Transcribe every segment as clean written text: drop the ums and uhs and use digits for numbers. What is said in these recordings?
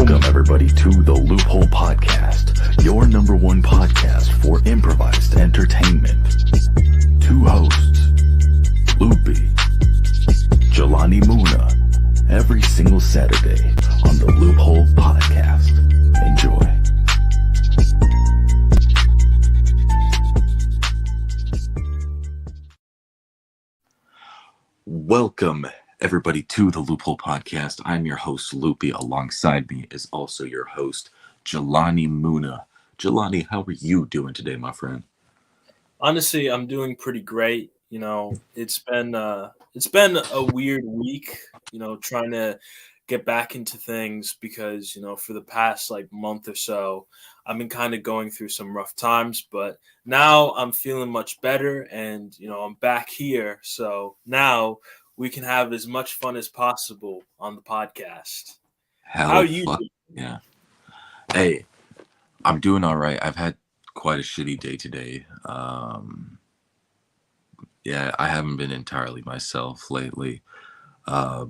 Welcome, everybody, to the Loophole Podcast, your number one podcast for improvised entertainment. Two hosts, Loopie, Jelani Muna, every single Saturday on the Loophole Podcast. Enjoy. Welcome, everybody, to the Loophole Podcast. I'm your host, Loopie. Alongside me is also your host, Jelani Muna. Jelani, how are you doing today, my friend? Honestly, I'm doing pretty great. It's been a weird week, trying to get back into things because, for the past month or so, I've been kind of going through some rough times, but now I'm feeling much better and, I'm back here. So now we can have as much fun as possible on the podcast. How Hell are you fuck doing? yeah. Hey, I'm doing all right. I've had quite a shitty day today. Yeah, I haven't been entirely myself lately. Uh,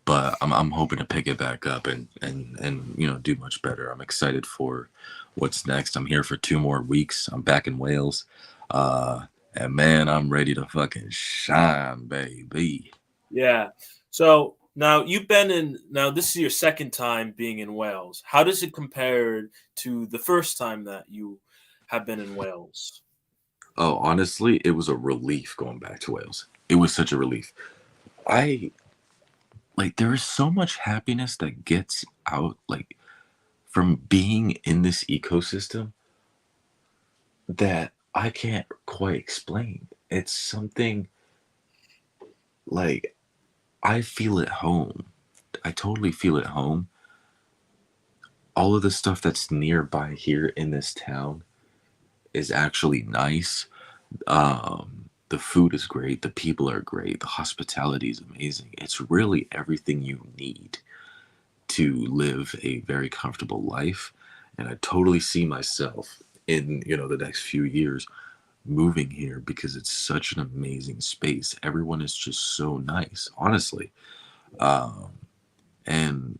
but I'm hoping to pick it back up and do much better. I'm excited for what's next. I'm here for 2 more weeks. I'm back in Wales. And man, I'm ready to fucking shine, baby. Yeah. So now this is your second time being in Wales. How does it compare to the first time that you have been in Wales? Oh, honestly, it was a relief going back to Wales. It was such a relief. There is so much happiness that gets out, from being in this ecosystem that I can't quite explain. It's something like I feel at home. I totally feel at home. All of the stuff that's nearby here in this town is actually nice. The food is great. The people are great. The hospitality is amazing. It's really everything you need to live a very comfortable life. And I totally see myself in, the next few years moving here because it's such an amazing space. Everyone is just so nice, honestly. And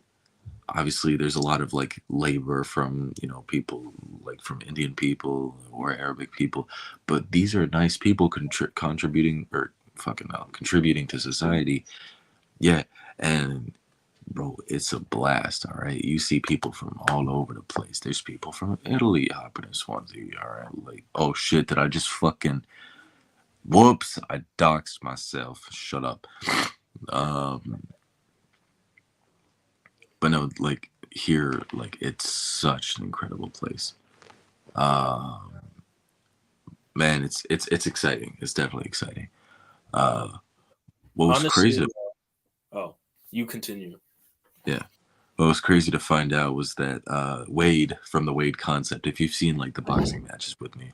obviously there's a lot of labor from, people from Indian people or Arabic people, but these are nice people contributing to society. Yeah. And bro, it's a blast. All right, you see people from all over the place. There's people from Italy hopping in Swansea. All right, oh shit, did I just fucking whoops, I doxed myself. Shut up. But no, here, it's such an incredible place. Man, it's exciting. It's definitely exciting. What was Honestly, crazy? you continue. Yeah. What was crazy to find out was that Wade from the Wade Concept, if you've seen the boxing matches with me,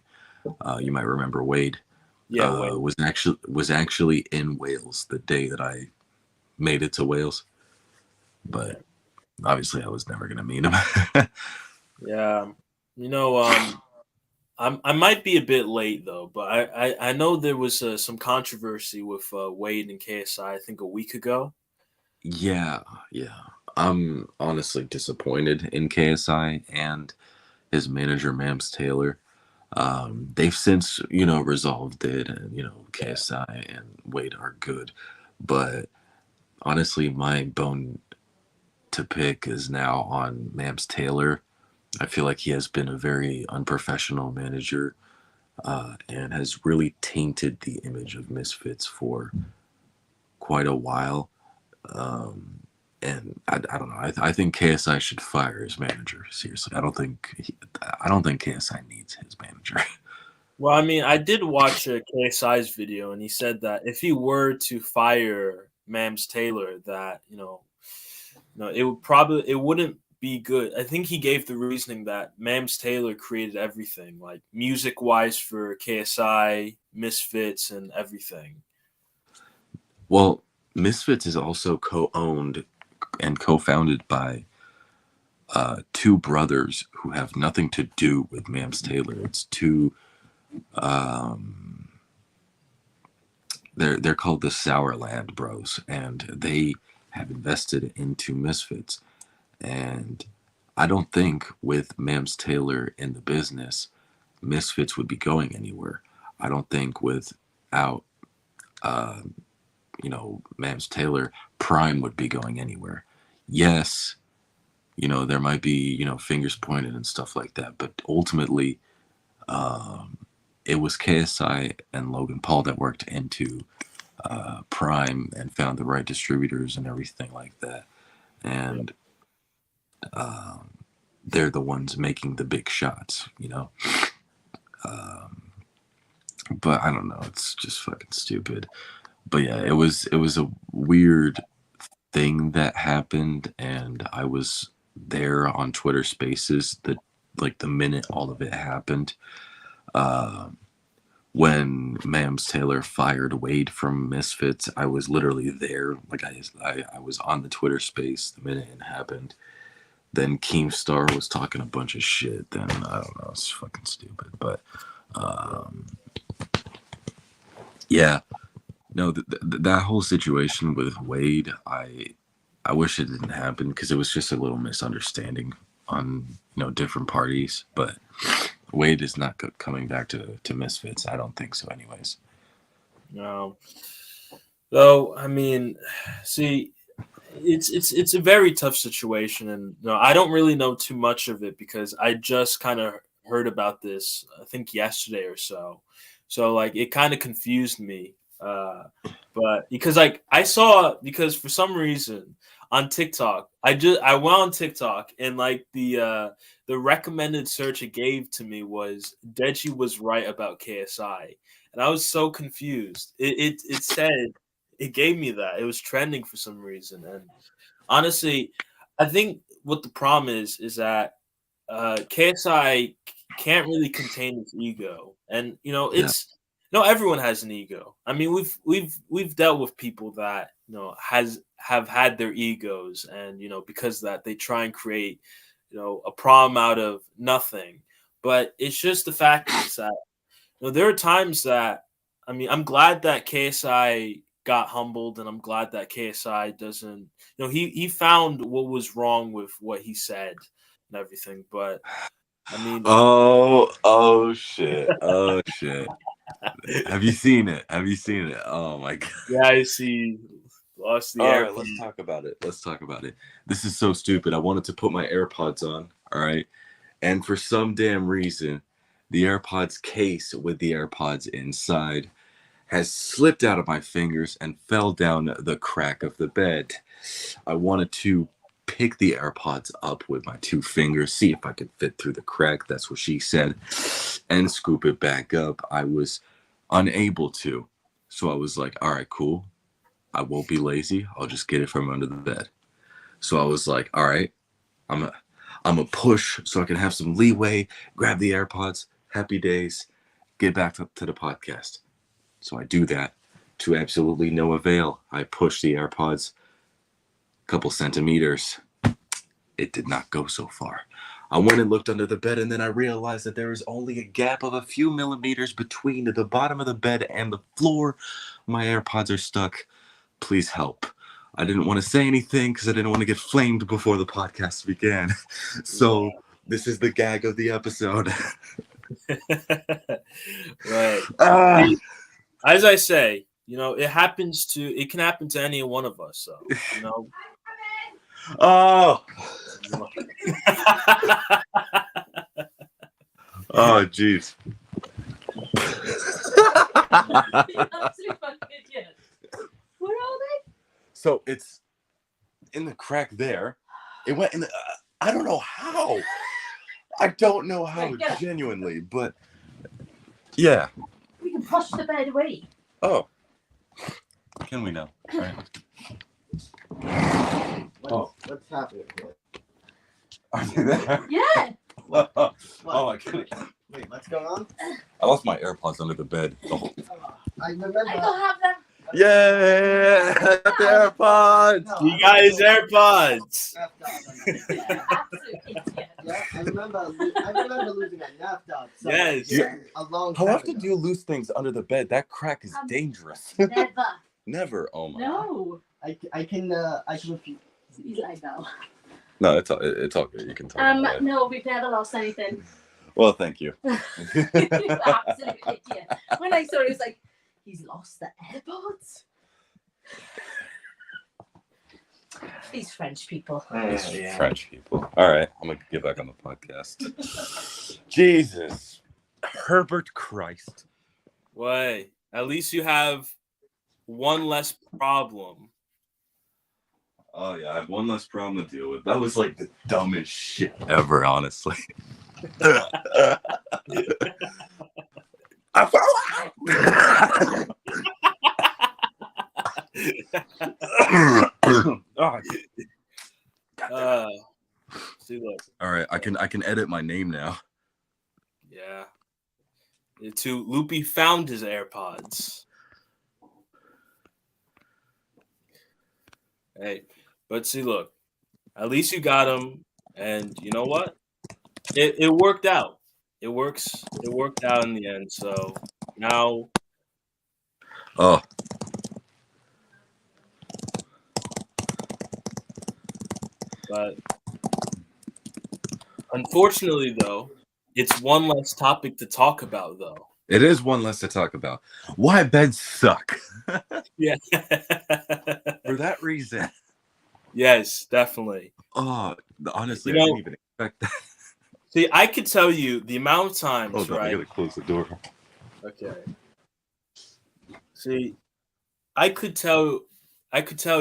you might remember Wade. Yeah, Wade. Was actually in Wales the day that I made it to Wales, but obviously I was never gonna meet him. Yeah. I might be a bit late though, but I know there was some controversy with Wade and KSI, I think a week ago. Yeah. I'm honestly disappointed in KSI and his manager, Mams Taylor. They've since, resolved it, and, KSI and Wade are good. But honestly, my bone to pick is now on Mams Taylor. I feel like he has been a very unprofessional manager and has really tainted the image of Misfits for quite a while. And I don't know. I think KSI should fire his manager. Seriously, I don't think KSI needs his manager. Well, I mean, I did watch KSI's video, and he said that if he were to fire Mams Taylor, that it wouldn't be good. I think he gave the reasoning that Mams Taylor created everything, like music wise for KSI, Misfits, and everything. Well, Misfits is also co-owned and co-founded by 2 brothers who have nothing to do with Mams Taylor. It's 2. They're called the Sourland Bros, and they have invested into Misfits. And I don't think with Mams Taylor in the business, Misfits would be going anywhere. I don't think without, uh, Mams Taylor, Prime would be going anywhere. Yes, there might be, fingers pointed and stuff like that, but ultimately, um, it was KSI and Logan Paul that worked into Prime and found the right distributors and everything like that. And um, they're the ones making the big shots. Um, but I don't know. It's just fucking stupid. But yeah, it was a weird thing that happened, and I was there on Twitter Spaces the minute all of it happened. Um, when Mams Taylor fired Wade from Misfits, I was literally there. Like I was on the Twitter Space the minute it happened. Then Keemstar was talking a bunch of shit. Then I don't know, it's fucking stupid. But um, yeah, no, that whole situation with Wade, I wish it didn't happen because it was just a little misunderstanding on different parties. But Wade is not coming back to Misfits. I don't think so, anyways. No. Though, I mean, see, it's a very tough situation, and I don't really know too much of it because I just kind of heard about this, I think yesterday or so. So like it kind of confused me. But because like I saw, because for some reason on TikTok, I went on TikTok and like the recommended search it gave to me was Deji was right about KSI. And I was so confused. It said it gave me that. It was trending for some reason. And honestly, I think what the problem is that KSI can't really contain his ego, and Yeah. it's everyone has an ego. I mean, we've dealt with people that have had their egos, and because of that they try and create a problem out of nothing. But it's just the fact is that there are times that, I mean, I'm glad that KSI got humbled, and I'm glad that KSI doesn't. He found what was wrong with what he said and everything. But I mean, Oh shit. Oh shit. Have you seen it? Have you seen it? Oh my god. yeah, I see. Lost the All right, airplane. let's talk about it. Let's talk about it. This is so stupid. I wanted to put my AirPods on, all right? And for some damn reason, the AirPods case with the AirPods inside has slipped out of my fingers and fell down the crack of the bed. I wanted to pick the AirPods up with my two fingers, see if I could fit through the crack. That's what she said, and scoop it back up. I was unable to. So I was like, all right, cool. I won't be lazy. I'll just get it from under the bed. So I was like, all right, I'm a push so I can have some leeway, grab the AirPods, happy days, get back to the podcast. So I do that to absolutely no avail. I push the AirPods a couple centimeters. It did not go so far. I went and looked under the bed, and then I realized that there is only a gap of a few millimeters between the bottom of the bed and the floor. My AirPods are stuck. Please help. I didn't want to say anything because I didn't want to get flamed before the podcast began. So this is the gag of the episode. Right. Ah. As I say, it can happen to any one of us. So, Oh. Oh, jeez. What are they? So it's in the crack there. It went in the. I don't know how. I don't know how, genuinely, but yeah. We can push the bed away. Oh. Can we now? All right. What's happening here? Are you there? Yeah. Oh my goodness. Wait, what's going on? I lost my AirPods under the bed. Oh. I remember. I don't have them. Yeah, I got the AirPods. No, You guys, AirPods. Yeah, absolute idiot. Yeah, I remember losing a nap dog. So Yes. A long How time often ago. do you lose things under the bed? That crack is dangerous. Never. Never. Oh my. No. I can refuse. He's like, no. No, it's all good. You can talk about it. No, we've never lost anything. Well, thank you. You absolute idiot. When I saw it, it was like, he's lost the AirPods. These French people. These French people. All right, I'm gonna get back on the podcast. Jesus, Herbert Christ. Why? At least you have one less problem. Oh yeah, I have one less problem to deal with. That was like the dumbest shit ever, honestly. I fell out. See, look. All right, I can edit my name now. Yeah. To Loopie found his AirPods. Hey, but see, look. At least you got them, and you know what? It worked out. It worked out in the end. So now. Oh. But unfortunately, though, it's one less topic to talk about, though. It is one less to talk about. Why beds suck. Yeah. For that reason. Yes, definitely. Oh, honestly, You know, I didn't even expect that. See, I could tell you the amount of times, Hold on, right? I gotta close the door. Okay. See, I could tell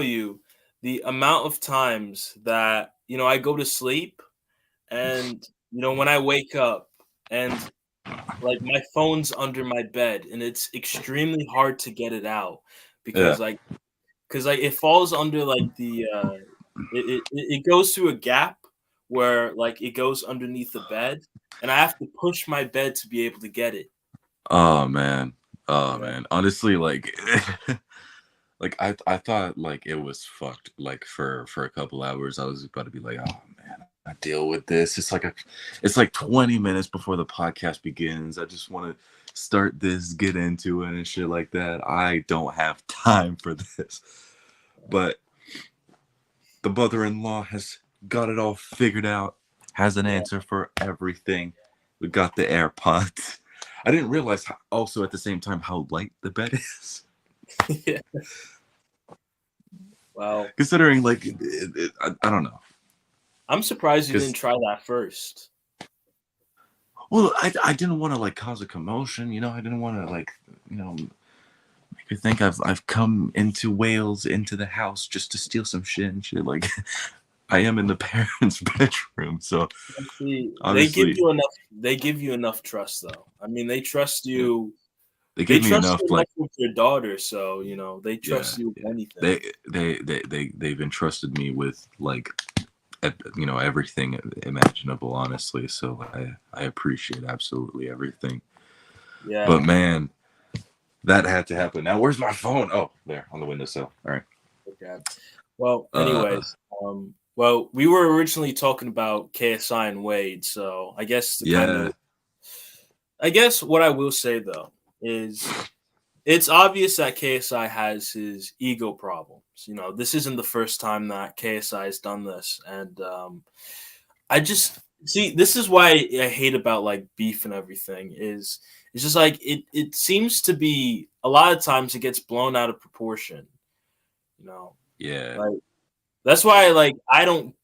you the amount of times that, I go to sleep and, when I wake up and like my phone's under my bed and it's extremely hard to get it out because it falls under like the it goes through a gap where like it goes underneath the bed and I have to push my bed to be able to get it. Oh man. Honestly, like like I thought like it was fucked like for a couple hours. I was about to be like, oh man, I deal with this. It's like 20 minutes before the podcast begins. I just want to start this, get into it and shit like that. I don't have time for this. But the mother-in-law has got it all figured out, has an answer for everything. We got the AirPods. I didn't realize also at the same time how light the bed is. Yeah. Wow. Considering like I don't know. I'm surprised you didn't try that first. Well, I didn't want to like cause a commotion, I didn't want to like, make you think I've come into Wales into the house just to steal some shit and shit. Like I am in the parents' bedroom, so See, obviously, they give you enough trust though. I mean, they trust you. They give me enough like with your daughter, so they trust you with anything. They've entrusted me with like everything imaginable, honestly. So I appreciate absolutely everything. Yeah. But man, that had to happen. Now where's my phone? Oh, there on the windowsill. All right. Okay. Well, anyways, well, we were originally talking about KSI and Wade, so I guess I guess what I will say though is it's obvious that KSI has his ego problems. This isn't the first time that KSI has done this. And I just see this is why I hate about like beef and everything is it's just like it seems to be a lot of times it gets blown out of proportion. Yeah. Like that's why like I don't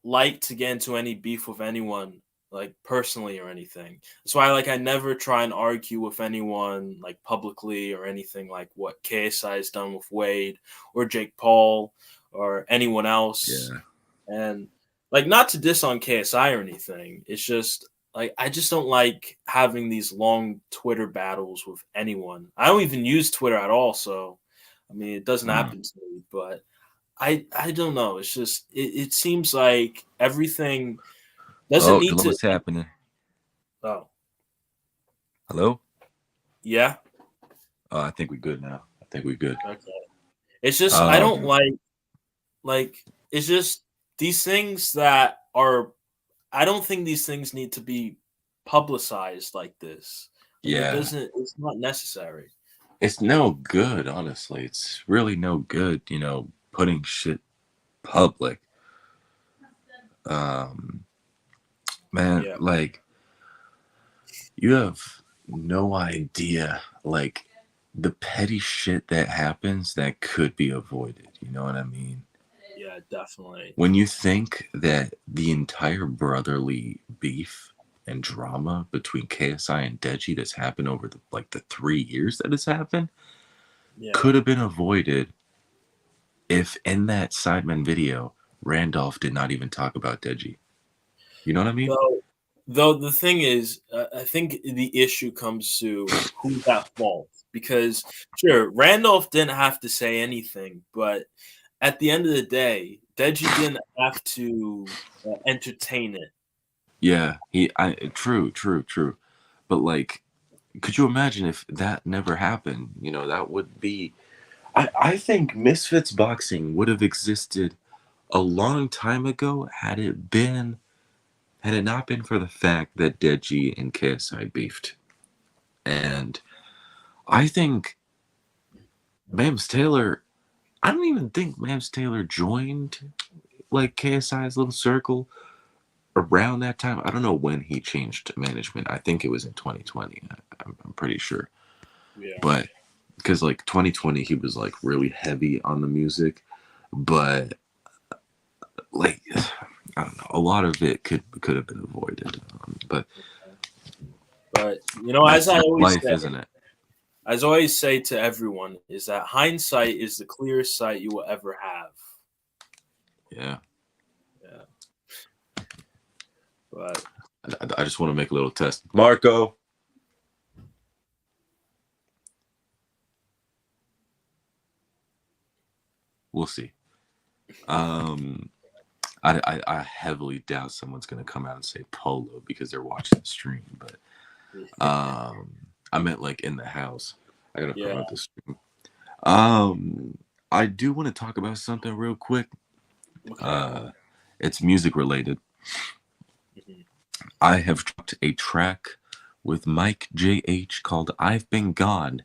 like to get into any beef with anyone like personally or anything. That's why like I never try and argue with anyone like publicly or anything like what KSI has done with Wade or Jake Paul or anyone else. Yeah. And like not to diss on KSI or anything. It's just like I just don't like having these long Twitter battles with anyone. I don't even use Twitter at all, so I mean it doesn't happen to me, but I don't know. It's just it seems like everything doesn't need to. What's happening? Oh, hello. Yeah. I think we're good now. I think we're good. Okay. It's just I don't like. It's just these things that are. I don't think these things need to be publicized like this. Yeah. It's not necessary. It's no good, honestly. It's really no good, putting shit public. Man, Yeah. like, you have no idea, like, the petty shit that happens that could be avoided. You know what I mean? Yeah, definitely. When you think that the entire brotherly beef and drama between KSI and Deji that's happened over the 3 years that it's happened Yeah. could have been avoided if in that Sidemen video, Randolph did not even talk about Deji. You know what I mean? Though the thing is, I think the issue comes to who's at fault. Because, sure, Randolph didn't have to say anything, but at the end of the day, Deji didn't have to entertain it. Yeah, true. But like, could you imagine if that never happened? You know, that would be. I think Misfits Boxing would have existed a long time ago had it not been for the fact that Deji and KSI beefed. And I think Mams Taylor, I don't even think Mams Taylor joined like KSI's little circle around that time. I don't know when he changed management. I think it was in 2020. I'm pretty sure. Yeah. But because like 2020, he was like really heavy on the music. But like, I don't know, a lot of it could have been avoided. But you know, as I always life, say, isn't it? as I always say to everyone, is that hindsight is the clearest sight you will ever have. Yeah. Yeah. But I just want to make a little test. Marco. We'll see. I heavily doubt someone's going to come out and say Polo because they're watching the stream. But I meant like in the house. I got to promote the stream. I do want to talk about something real quick. Okay. It's music related. I have dropped a track with Mike JH called I've Been Gone.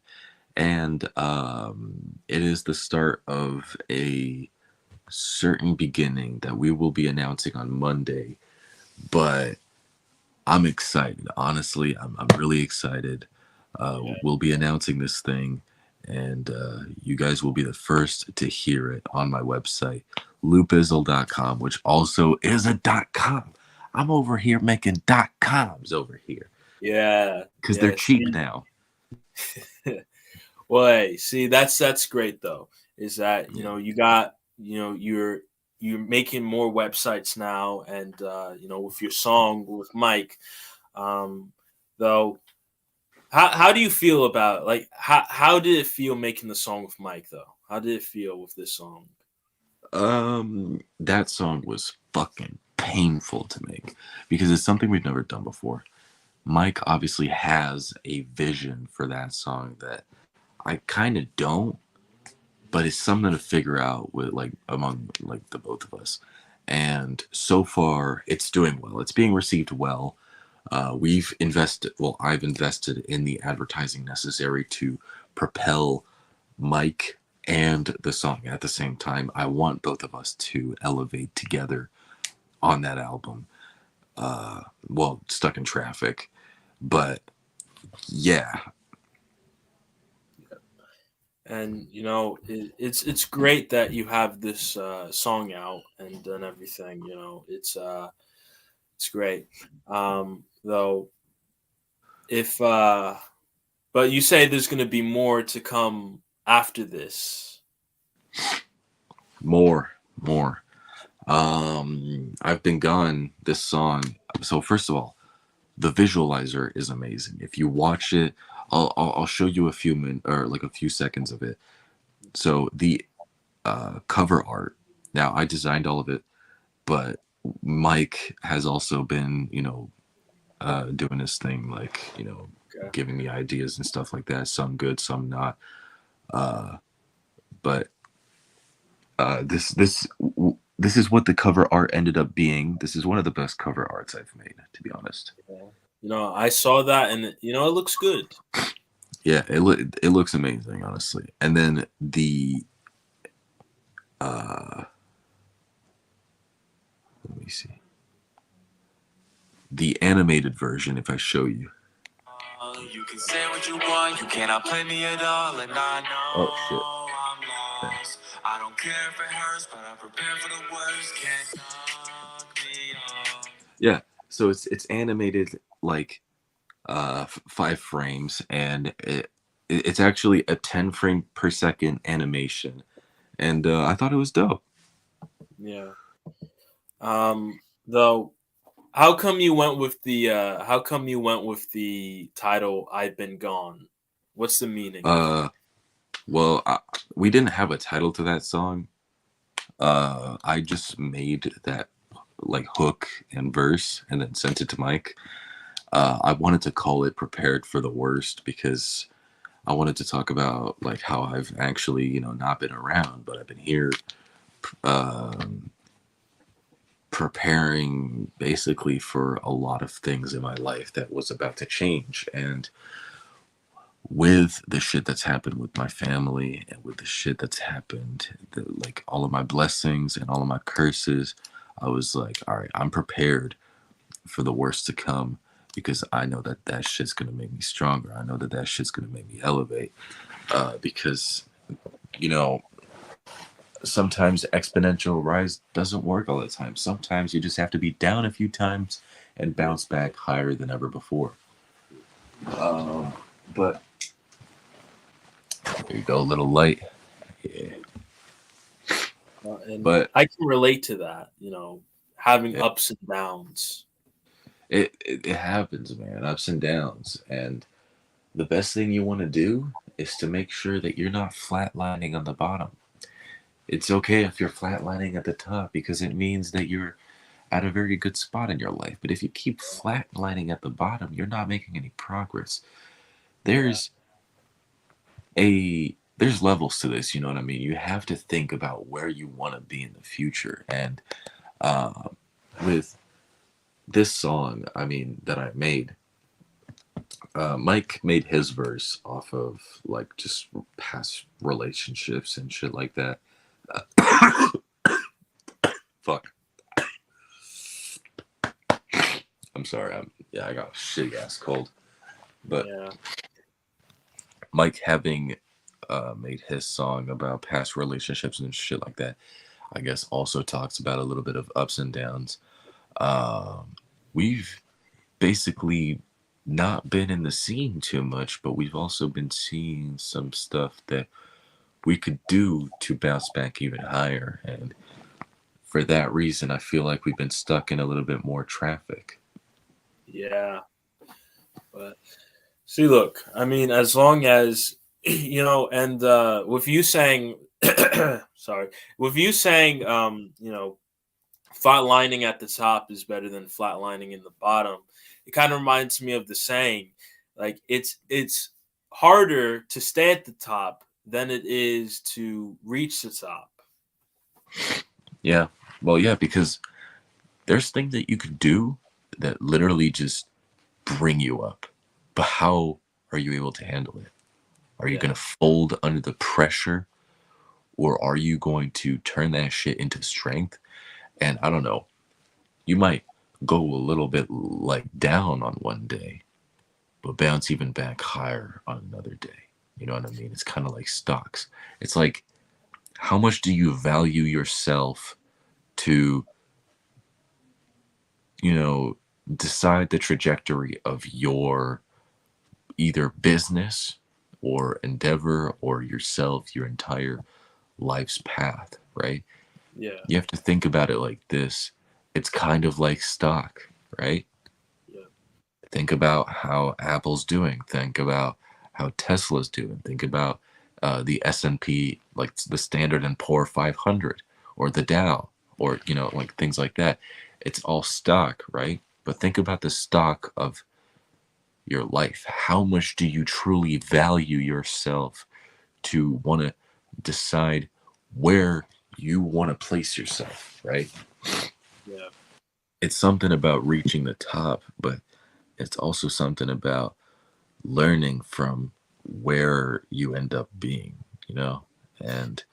And it is the start of a certain beginning that we will be announcing on Monday. But I'm excited. Honestly, I'm really excited. We'll be announcing this thing, and you guys will be the first to hear it on my website, loopizzle.com, which also is a .com. I'm over here making .coms over here. Yeah. Because they're cheap now. Well, hey, see, that's great though. Is that you got you're making more websites now, and with your song with Mike, though. How do you feel about like how did it feel making the song with Mike though? How did it feel with this song? That song was fucking painful to make because it's something we've never done before. Mike obviously has a vision for that song that I kind of don't, but it's something to figure out with like among like the both of us. And so far, it's doing well. It's being received well. I've invested in the advertising necessary to propel Mike and the song at the same time. I want both of us to elevate together on that album. Stuck in traffic, but yeah. And it's great that you have this song out and done everything. It's great. Though, but you say there's going to be more to come after this. More. I've Been Gone, this song. So first of all, the visualizer is amazing. If you watch it, I'll show you a few seconds of it. So the cover art. Now I designed all of it, but Mike has also been, doing this thing, like, giving me ideas and stuff like that. Some good, some not. But this is what the cover art ended up being. This is one of the best cover arts I've made, to be honest. I saw that, and it looks good. Yeah, it looks amazing, honestly. And then let me see. the animated version if I show you. You can say what you want, you cannot play me at all, and I know Oh, I'm lost. I don't care if it hurts, but I'm prepared for the worst. Can't knock me off. Yeah, so it's animated like 5 frames, and it's actually a 10 frame per second animation, and I thought it was dope. Yeah. Though, how come you went with the title "I've Been Gone"? What's the meaning? Well, we didn't have a title to that song. I just made that like hook and verse and then sent it to Mike. I wanted to call it "Prepared for the Worst" because I wanted to talk about like how I've actually, not been around, but I've been here, preparing basically for a lot of things in my life that was about to change. And with the shit that's happened with my family and with the shit that's happened, like all of my blessings and all of my curses, I was like, all right, I'm prepared for the worst to come because I know that shit's gonna make me stronger. I know that shit's gonna make me elevate, because sometimes exponential rise doesn't work all the time. Sometimes you just have to be down a few times and bounce back higher than ever before. But there you go, a little light. Yeah. And But I can relate to that. Having Yeah. ups and downs. It happens, man, ups and downs. And the best thing you want to do is to make sure that you're not flatlining on the bottom. It's okay if you're flatlining at the top because it means that you're at a very good spot in your life. But if you keep flatlining at the bottom, you're not making any progress. There's levels to this, you know what I mean? You have to think about where you want to be in the future. And with this song, that I made, Mike made his verse off of like just past relationships and shit like that. Fuck. I'm sorry. I got a shitty ass cold. But Yeah. Mike having made his song about past relationships and shit like that, I guess also talks about a little bit of ups and downs. We've basically not been in the scene too much, but we've also been seeing some stuff that we could do to bounce back even higher. And for that reason, I feel like we've been stuck in a little bit more traffic. Yeah. But see, look, as long as, and with you saying, flatlining at the top is better than flatlining in the bottom, it kind of reminds me of the saying, like it's harder to stay at the top than it is to reach the top. Yeah. Well, yeah, because there's things that you could do that literally just bring you up. But how are you able to handle it? Are you going to fold under the pressure? Or are you going to turn that shit into strength? And I don't know, you might go a little bit like down on one day, but bounce even back higher on another day. You know what I mean? It's kind of like stocks. It's like, how much do you value yourself to, decide the trajectory of your either business or endeavor or yourself, your entire life's path, right? Yeah. You have to think about it like this. It's kind of like stock, right? Yeah. Think about how Apple's doing. Think about how Tesla's doing. Think about the S&P, like the Standard and Poor 500 or the Dow or, like things like that. It's all stock, right? But think about the stock of your life. How much do you truly value yourself to want to decide where you want to place yourself, right? Yeah. It's something about reaching the top, but it's also something about learning from where you end up being, and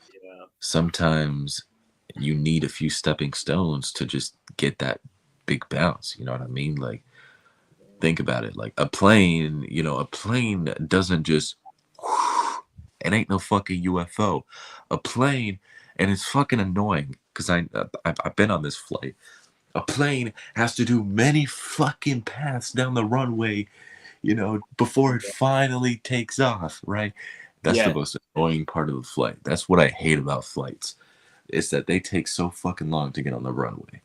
sometimes you need a few stepping stones to just get that big bounce. You know what I mean? Like think about it. Like a plane, a plane doesn't just, it ain't no fucking UFO. A plane, and it's fucking annoying because I've been on this flight. A plane has to do many fucking paths down the runway, before it finally takes off, right? That's the Yeah, most annoying part of the flight. That's what I hate about flights, is that they take so fucking long to get on the runway.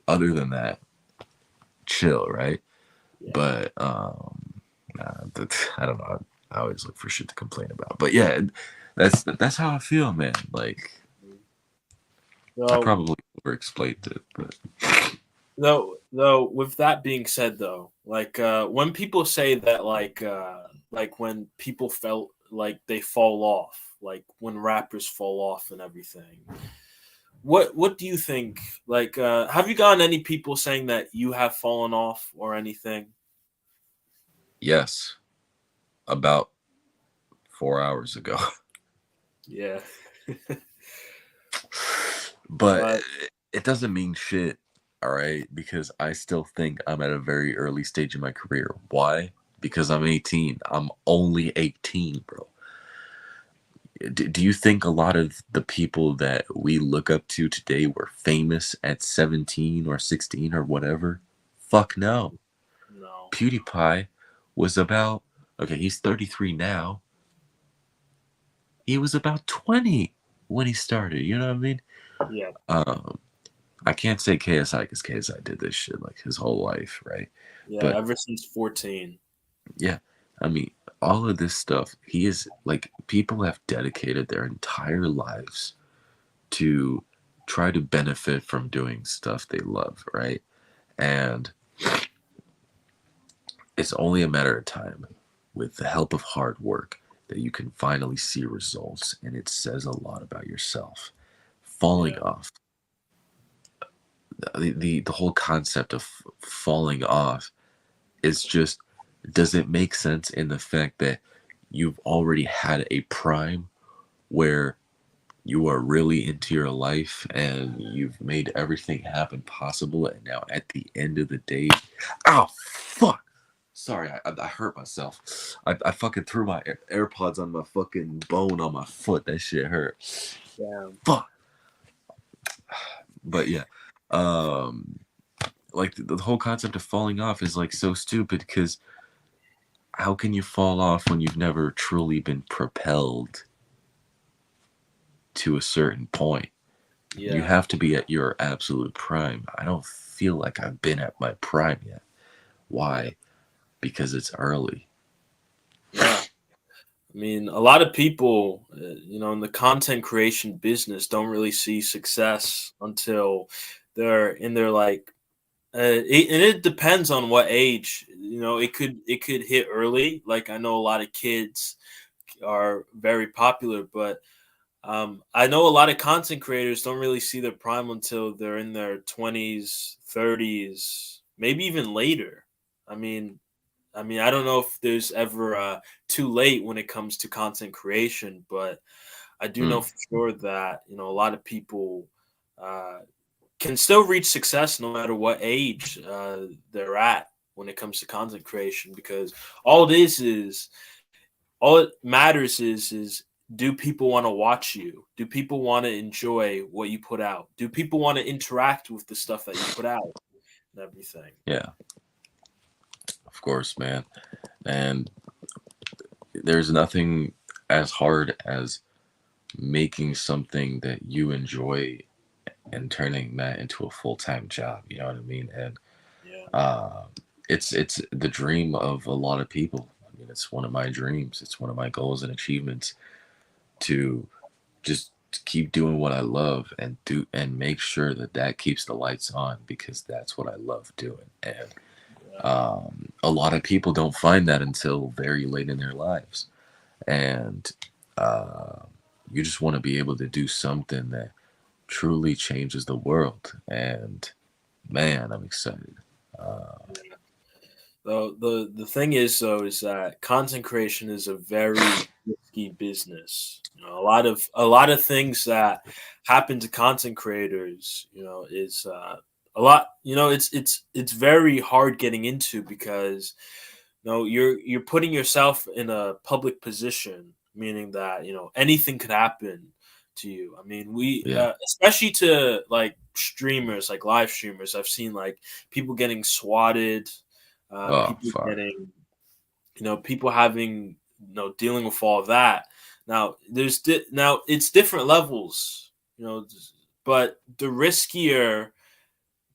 Other than that, chill, right? yeah. But I don't know. I always look for shit to complain about. But yeah, that's how I feel, man. Like I So probably overexplained it, but though, with that being said, though, like when people say that, like when people felt like they fall off, like when rappers fall off and everything. What do you think? Like, have you gotten any people saying that you have fallen off or anything? yes, about 4 hours ago. Yeah. But But it doesn't mean shit, all right? Because I still think I'm at a very early stage in my career. Why? Because I'm 18. I'm only 18, bro. Do you think a lot of the people that we look up to today were famous at 17 or 16 or whatever? Fuck no. no. PewDiePie was about, okay, he's 33 now. He was about 20 when he started, you know what I mean? Yeah. I can't say KSI because KSI did this shit like his whole life, right? Yeah. But Ever since 14. yeah, I mean, all of this stuff, he is like, people have dedicated their entire lives to try to benefit from doing stuff they love, right? And it's only a matter of time, with the help of hard work, that you can finally see results, and it says a lot about yourself. Falling Yeah. off, the whole concept of falling off is just, does it make sense in the fact that you've already had a prime where you are really into your life and you've made everything happen possible, and now at the end of the day, oh fuck, sorry, I hurt myself. I fucking threw my AirPods on my fucking bone on my foot. That shit hurt. Damn. Fuck. But yeah, um like the whole concept of falling off is like so stupid, because how can you fall off when you've never truly been propelled to a certain point? Yeah. You have to be at your absolute prime. I don't feel like I've been at my prime yet. Why? Because it's early. Yeah. I mean, a lot of people, in the content creation business, don't really see success until they're in their like. And it depends on what age. It could hit early. Like I know a lot of kids are very popular, but I know a lot of content creators don't really see their prime until they're in their 20s, 30s, maybe even later. I mean, I don't know if there's ever too late when it comes to content creation, but I do know Mm. for sure that a lot of people uh, can still reach success no matter what age they're at when it comes to content creation, because all it matters is do people want to watch you? Do people want to enjoy what you put out? Do people want to interact with the stuff that you put out and everything? Yeah, of course, man. And there's nothing as hard as making something that you enjoy and turning that into a full-time job. You know what I mean? And Yeah. uh, it's the dream of a lot of people. I mean, it's one of my dreams. It's one of my goals and achievements to just keep doing what I love, and make sure that keeps the lights on, because that's what I love doing. And a lot of people don't find that until very late in their lives, and uh, you just want to be able to do something that truly changes the world. And man, I'm excited. The thing is though is that content creation is a very risky business. A lot of things that happen to content creators, is a lot. It's very hard getting into because you're putting yourself in a public position, meaning that anything could happen to you. I mean, we Yeah. especially to like streamers, like live streamers. I've seen like people getting swatted, Oh, people fuck. getting, people having, dealing with all of that. Now now it's different levels, but the riskier,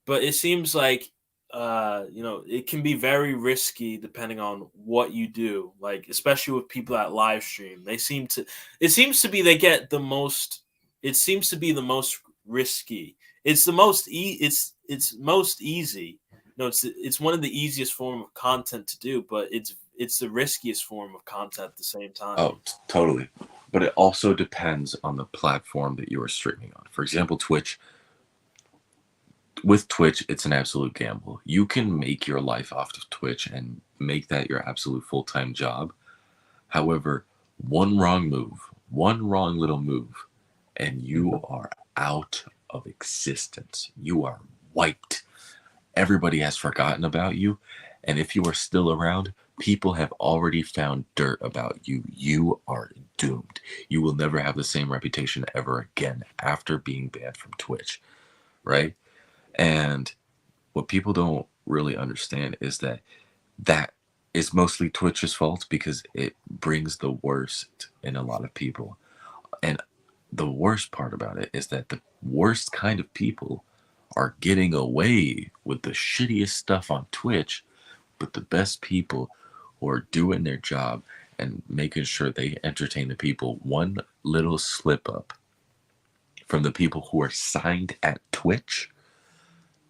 but it seems like it can be very risky depending on what you do, like especially with people that live stream. It seems to be they get the most, it seems to be the most risky. It's the most it's most easy. No, it's one of the easiest form of content to do, but it's the riskiest form of content at the same time. Oh, totally. But it also depends on the platform that you are streaming on. For example, Twitch. With Twitch, it's an absolute gamble. You can make your life off of Twitch and make that your absolute full-time job. However, one wrong move, one wrong little move, and you are out of existence. You are wiped. Everybody has forgotten about you. And if you are still around, people have already found dirt about you. You are doomed. You will never have the same reputation ever again after being banned from Twitch, right? And what people don't really understand is that is mostly Twitch's fault because it brings the worst in a lot of people. And the worst part about it is that the worst kind of people are getting away with the shittiest stuff on Twitch, but the best people who are doing their job and making sure they entertain the people, one little slip up from the people who are signed at Twitch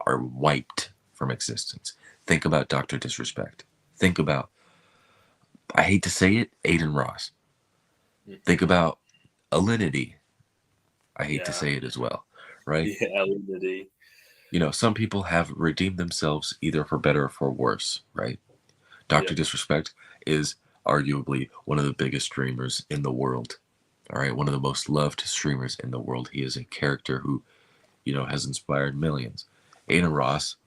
are wiped from existence. Think about Dr. Disrespect. Think about, I hate to say it, Aiden Ross. Think about Alinity. I hate to say it as well, right? Yeah, Alinity. Some people have redeemed themselves either for better or for worse, right? Dr. Disrespect is arguably one of the biggest streamers in the world. All right, one of the most loved streamers in the world. He is a character who, has inspired millions. Aiden Ross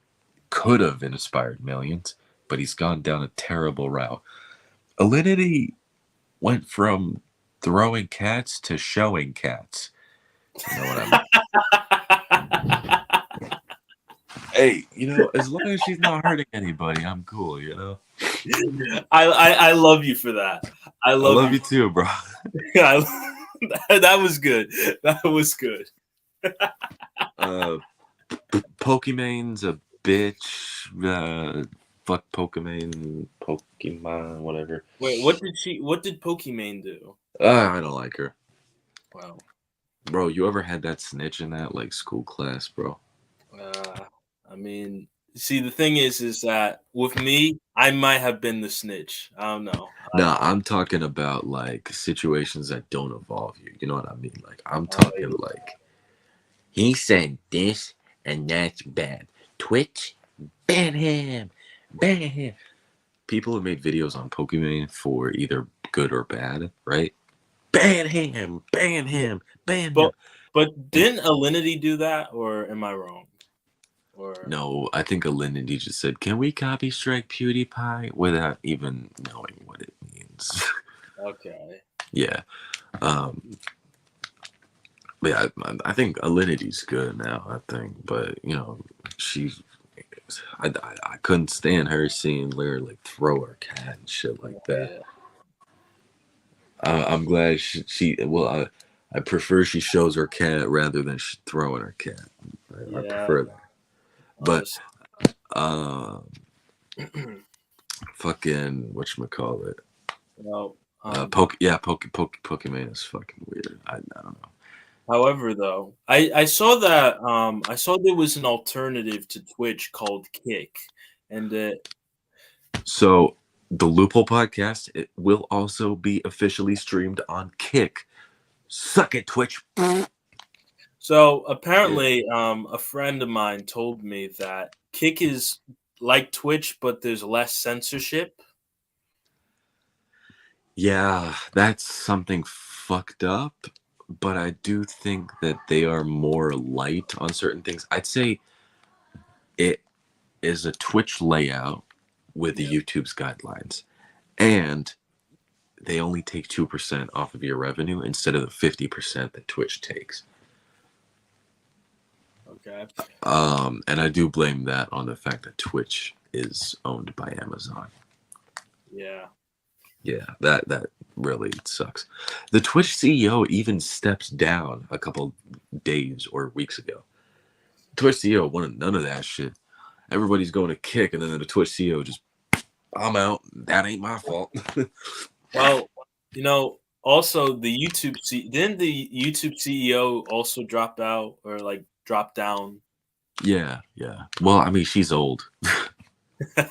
could have inspired millions, but he's gone down a terrible route. Alinity went from throwing cats to showing cats. You know what I mean? Hey, as long as she's not hurting anybody, I'm cool, I love you for that. I love you too, bro. That was good. That was good. Pokemon's a bitch. Fuck Pokemon, whatever. Wait, what did Pokemon do? I don't like her. Wow. Bro, you ever had that snitch in that school class, bro? I mean, see, the thing is that with me, I might have been the snitch. I don't know. Nah, I'm talking about situations that don't involve you. You know what I mean? I'm talking he said this and that's bad. Twitch, ban him, ban him. People have made videos on Pokemon for either good or bad, right? Ban him, ban him, ban him. But didn't Alinity do that, or am I wrong? No, I think Alinity just said, "Can we copy strike PewDiePie?" without even knowing what it means. Okay. Yeah. But yeah, I think Alinity's good now. I think, but she's. I couldn't stand her seeing Lyra throw her cat and shit like that. Yeah. I'm glad she I prefer she shows her cat rather than throwing her cat. I prefer that. But fucking whatchamacallit. Well, Pokemon is fucking weird. I don't know. However, though, I saw that I saw there was an alternative to Twitch called Kick, and so the Loophole Podcast, it will also be officially streamed on Kick. Suck it, Twitch. So apparently, a friend of mine told me that Kick is like Twitch, but there's less censorship. Yeah, that's something fucked up, but I do think that they are more light on certain things. I'd say it is a Twitch layout with the YouTube's guidelines, and they only take 2% off of your revenue instead of the 50% that Twitch takes. Okay. And I do blame that on the fact that Twitch is owned by Amazon. Yeah. Yeah, that really sucks. The Twitch CEO even stepped down a couple days or weeks ago. Twitch CEO wanted none of that shit. Everybody's going to kick, and then the Twitch CEO just, I'm out. That ain't my fault. Well, also the didn't the YouTube CEO also drop out or like drop down? Yeah. Well, I mean, she's old. Yeah.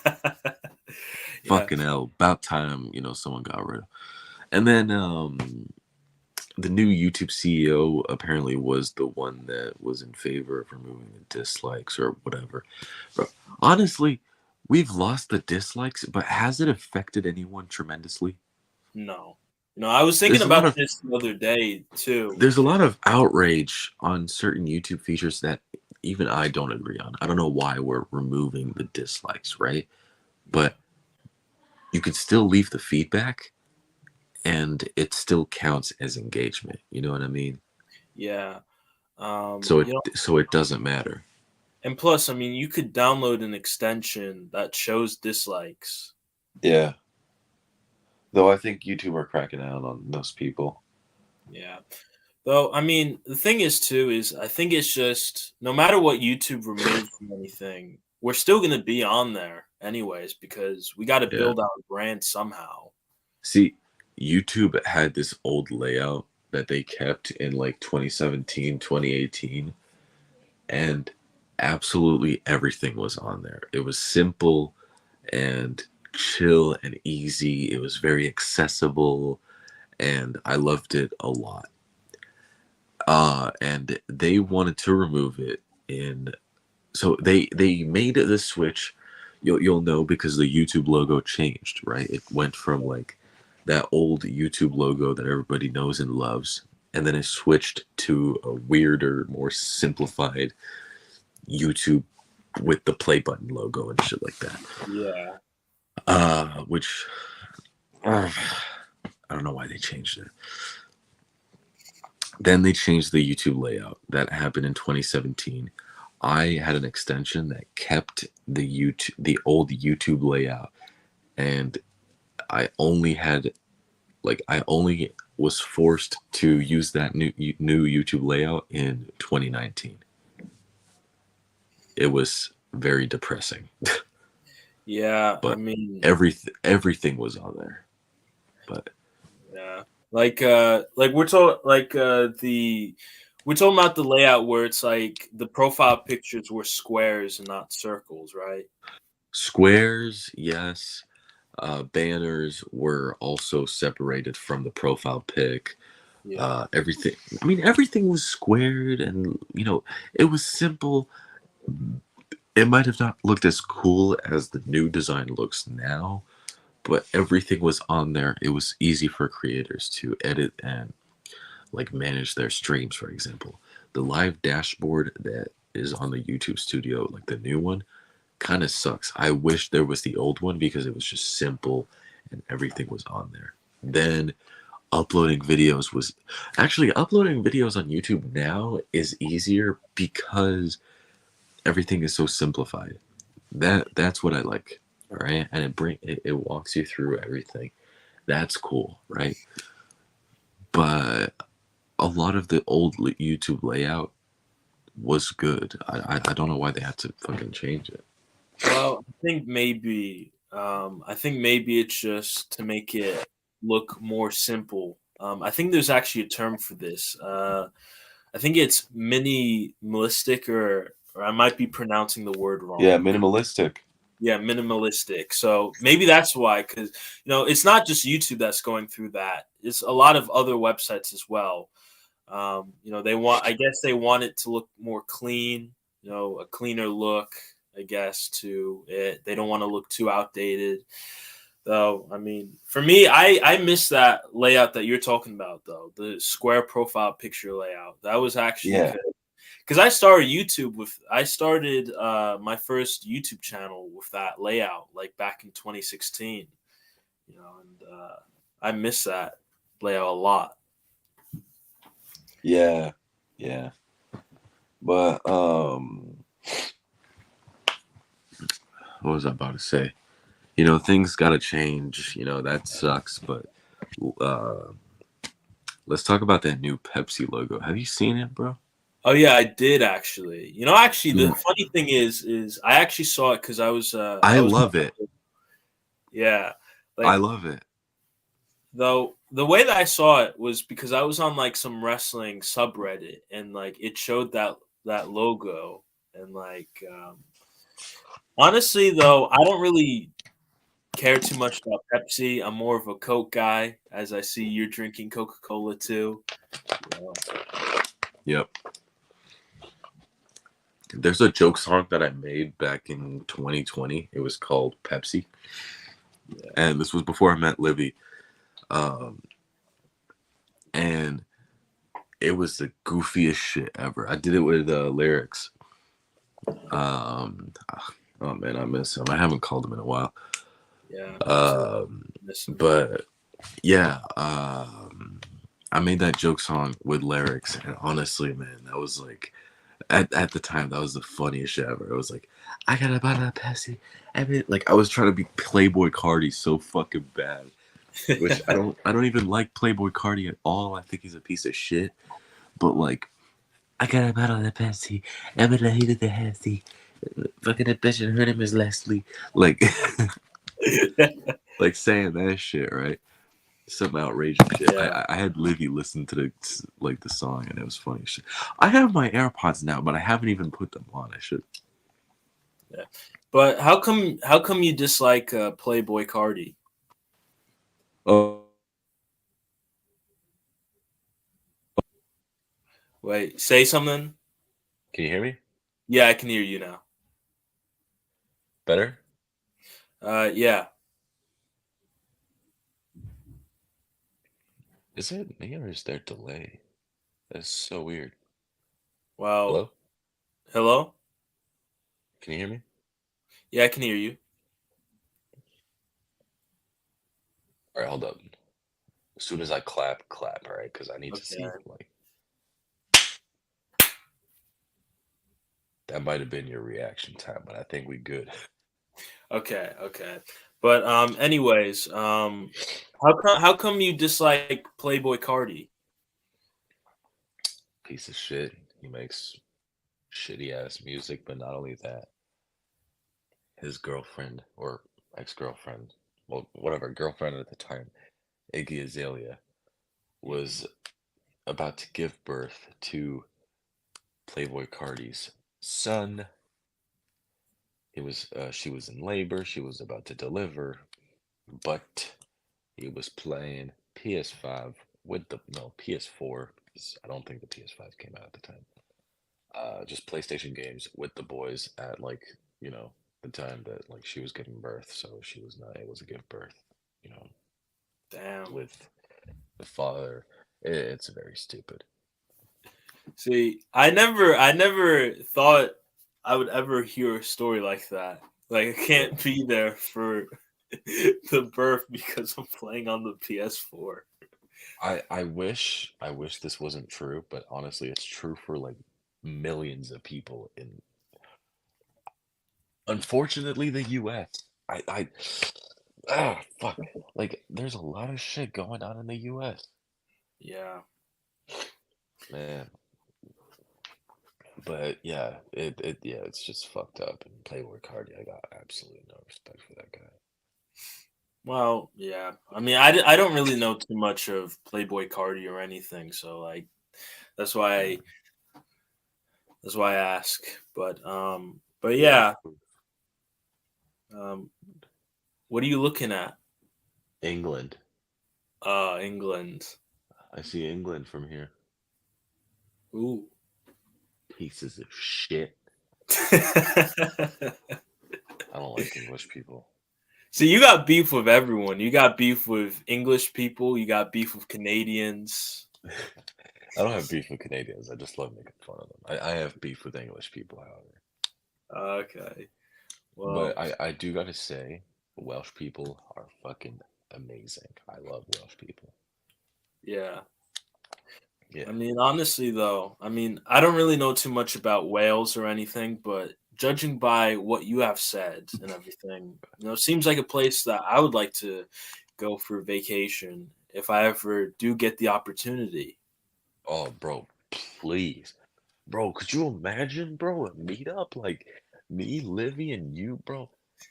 Fucking hell. About time, someone got rid of. And then the new YouTube CEO apparently was the one that was in favor of removing the dislikes or whatever. But honestly, we've lost the dislikes, but has it affected anyone tremendously? No. I was thinking about this the other day too. There's a lot of outrage on certain YouTube features that even I don't agree on. I don't know why we're removing the dislikes, right? But you can still leave the feedback and it still counts as engagement. You know what I mean? Yeah. So it doesn't matter. And plus, I mean, you could download an extension that shows dislikes. Yeah. Though I think YouTube are cracking down on those people. Yeah. Though, I mean, the thing is, too, is I think it's just no matter what YouTube removes from anything, we're still going to be on there anyways because we got to build our brand somehow. See, YouTube had this old layout that they kept in like 2017, 2018, and absolutely everything was on there. It was simple and chill and easy. It was very accessible, and I loved it a lot. And they wanted to remove it so they made the switch. You'll know because the YouTube logo changed, right? It went from like that old YouTube logo that everybody knows and loves, and then it switched to a weirder, more simplified YouTube with the play button logo and shit like that. Yeah. Which I don't know why they changed it. Then they changed the YouTube layout. That happened in 2017. I had an extension that kept the old YouTube layout, and I only was forced to use that new YouTube layout in 2019. It was very depressing. Yeah, but I mean, everything was on there. But yeah, we're talking about the layout where it's like the profile pictures were squares and not circles, right? Squares, yes. Banners were also separated from the profile pic. Yeah. Everything was squared, and it was simple. It might have not looked as cool as the new design looks now, but everything was on there. It was easy for creators to edit and like manage their streams. For example, the live dashboard that is on the YouTube Studio, like the new one, kind of sucks. I wish there was the old one because it was just simple and everything was on there. Then uploading videos on YouTube now is easier because everything is so simplified. That's what I like. All right. And it walks you through everything. That's cool, right? But a lot of the old YouTube layout was good. I don't know why they had to fucking change it. Well, I think maybe it's just to make it look more simple. I think there's actually a term for this. I think it's minimalistic, or I might be pronouncing the word wrong. Yeah, minimalistic. Yeah, minimalistic. So maybe that's why, because it's not just YouTube that's going through that. It's a lot of other websites as well. I guess they want it to look more clean. A cleaner look, I guess, to it. They don't want to look too outdated. Though, I mean, for me, I miss that layout that you're talking about, though. The square profile picture layout. That was actually good. because I started my first YouTube channel with that layout like back in 2016. You know, and I miss that layout a lot. Yeah. But what was I about to say? You know, things gotta change. You know, that sucks. But let's talk about that new Pepsi logo. Have you seen it, bro? Oh yeah, I did actually. You know, actually, the Yeah. funny thing is I actually saw it because I was. I love it. Yeah, I like love it. though the way that I saw it was because I was on like some wrestling subreddit and like it showed that logo and like honestly though I don't really care too much about Pepsi. I'm more of a Coke guy, as I see you're drinking Coca-Cola too. You know? Yep. There's a joke song that I made back in 2020. It was called Pepsi. Yeah. And this was before I met Livy. And it was the goofiest shit ever. I did it with lyrics. Oh man, I miss him. I haven't called him in a while. Yeah. But yeah, I made that joke song with lyrics, and honestly, man, that was like at the time that was the funniest shit ever. It was like, I got a bottle of Pepsi. I mean, like I was trying to be Playboy Cardi so fucking bad. Which I don't even like Playboy Cardi at all. I think he's a piece of shit. But like, I got a bottle of Pepsi. I'm in the heat of the Hesse. Fucking that bitch and her name is Leslie. Like, like saying that shit, right? Some outrageous shit. Yeah. I had Livy listen to the song, and it was funny shit. I have my AirPods now, but I haven't even put them on. I should. Yeah. But how come you dislike Playboy Cardi? Oh. Wait, say something. Can you hear me? Yeah, I can hear you now. Better? Yeah. Is it me or is there delay? That's so weird. Well, Hello? hello? Can you hear me? Yeah, I can hear you. All right, hold up. As soon as I clap, all right? Because I need to see, Okay. like, that might have been your reaction time, but I think we good. Okay. But anyways, how come you dislike Playboy Cardi? Piece of shit. He makes shitty ass music, but not only that, his girlfriend or ex-girlfriend, well, whatever, girlfriend at the time, Iggy Azalea, was about to give birth to Playboy Cardi's son. She was in labor, she was about to deliver, but he was playing PS5 with the no PS4. 'Cause I don't think the PS5 came out at the time. Just PlayStation games with the boys at like the time that like she was giving birth, so she was not able to give birth. You know, Damn. with the father. It's very stupid. See, I never thought I would ever hear a story like that. Like I can't be there for the birth because I'm playing on the PS4. I wish this wasn't true, but honestly, it's true for like millions of people in unfortunately the US. Fuck. Like there's a lot of shit going on in the US. Yeah. Man. But yeah, it's just fucked up. And Playboy Cardi, I got absolutely no respect for that guy. Well, yeah. I mean, I don't really know too much of Playboy Cardi or anything, so like that's why I ask. But yeah. What are you looking at? England. England. I see England from here. Ooh. Pieces of shit. I don't like English people. So you got beef with everyone. You got beef with English people. You got beef with Canadians. I don't have beef with Canadians. I just love making fun of them. I have beef with English people, however. Okay. But Well, I do gotta say, Welsh people are fucking amazing. I love Welsh people. yeah. I Yeah. mean, honestly, though, I mean, I don't really know too much about Wales or anything, but judging by what you have said and everything, it seems like a place that I would like to go for vacation if I ever do get the opportunity. Oh, bro, please. Bro, could you imagine, bro, a meetup like me, Livy, and you, bro?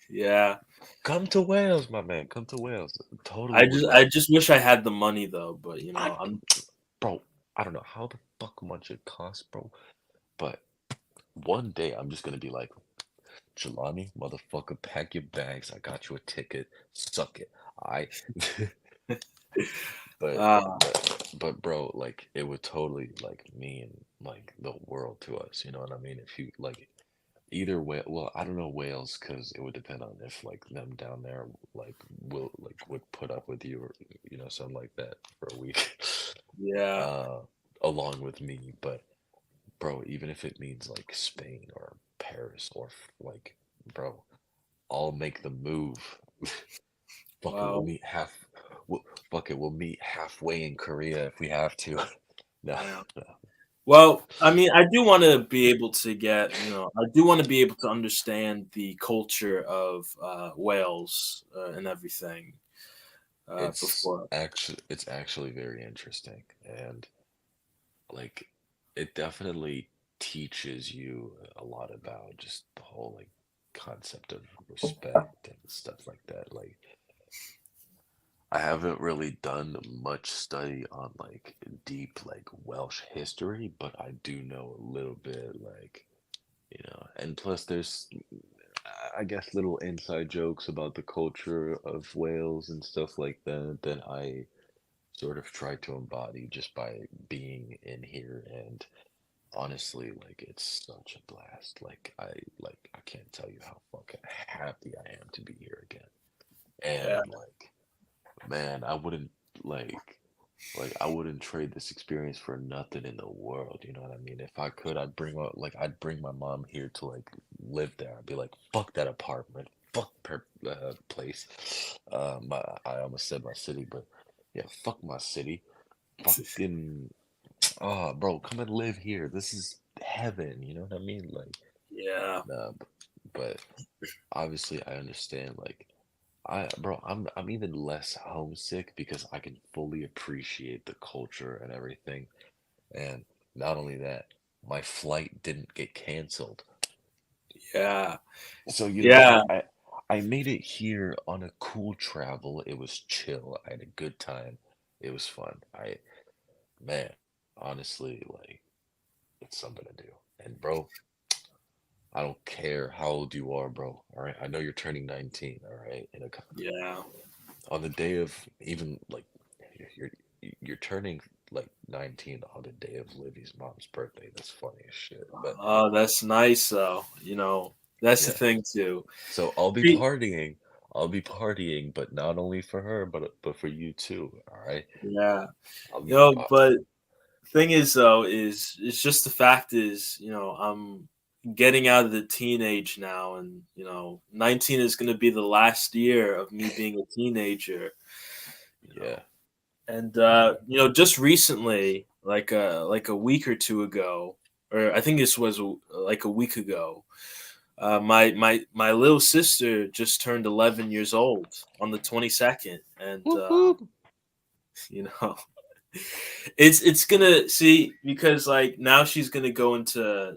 Yeah, Come to Wales, my man. Come to Wales. Totally I would just I love. just wish I had the money though, but I, I'm bro, I don't know how the fuck much it costs, bro. But one day I'm just gonna be like, Jelani, motherfucker, pack your bags. I got you a ticket. Suck it. I. But uh but bro, like it would totally like mean like the world to us. You know what I mean? If you like either way, well, I don't know Wales because it would depend on if like them down there like will like would put up with you or something like that for a week, yeah. uh, along with me. But bro, even if it means like Spain or Paris or like, bro, I'll make the move. Fuck it, we'll Wow. meet half. We'll, fuck it, we'll meet halfway in Korea if we have to. No, Yeah. no. Well, I mean, I do want to be able to I do want to be able to understand the culture of Wales and everything before. It's actually very interesting, and like it definitely teaches you a lot about just the whole like concept of respect and stuff like that. Like I haven't really done much study on like deep like Welsh history, but I do know a little bit like, and plus there's I guess little inside jokes about the culture of Wales and stuff like that that I sort of try to embody just by being in here. And honestly, like it's such a blast. I can't tell you how fucking happy I am to be here again. Yeah, And like, man, I wouldn't trade this experience for nothing in the world. You know what I mean? If I could, I'd bring my mom here to like live there. I'd be like, fuck that apartment, fuck place. I almost said my city, but yeah, fuck my city. Fucking, oh, bro, come and live here. This is heaven. You know what I mean? Like, yeah, nah, but obviously, I understand. Like, I'm even less homesick because I can fully appreciate the culture and everything. And not only that, my flight didn't get canceled. yeah, So, yeah. I made it here on a cool travel. It was chill. I had a good time. It was fun. Man, honestly, like it's something to do. And bro, I don't care how old you are, bro. All right. I know you're turning 19, all right? Yeah. On the day of even like you're you're turning like 19 on the day of Livy's mom's birthday. That's funny as shit. But Oh, that's nice though. That's the yeah. thing too. So I'll be See- partying. I'll be partying, but not only for her, but for you too. All right. Yeah. I'll be But thing is though, is it's just the fact is, I'm getting out of the teenage now, and 19 is going to be the last year of me being a teenager. You yeah. know, and just recently, like a week or two ago, or I think this was like a week ago. My little sister just turned 11 years old on the 22nd, and Whoop, whoop. you know, it's gonna see because like now she's gonna go into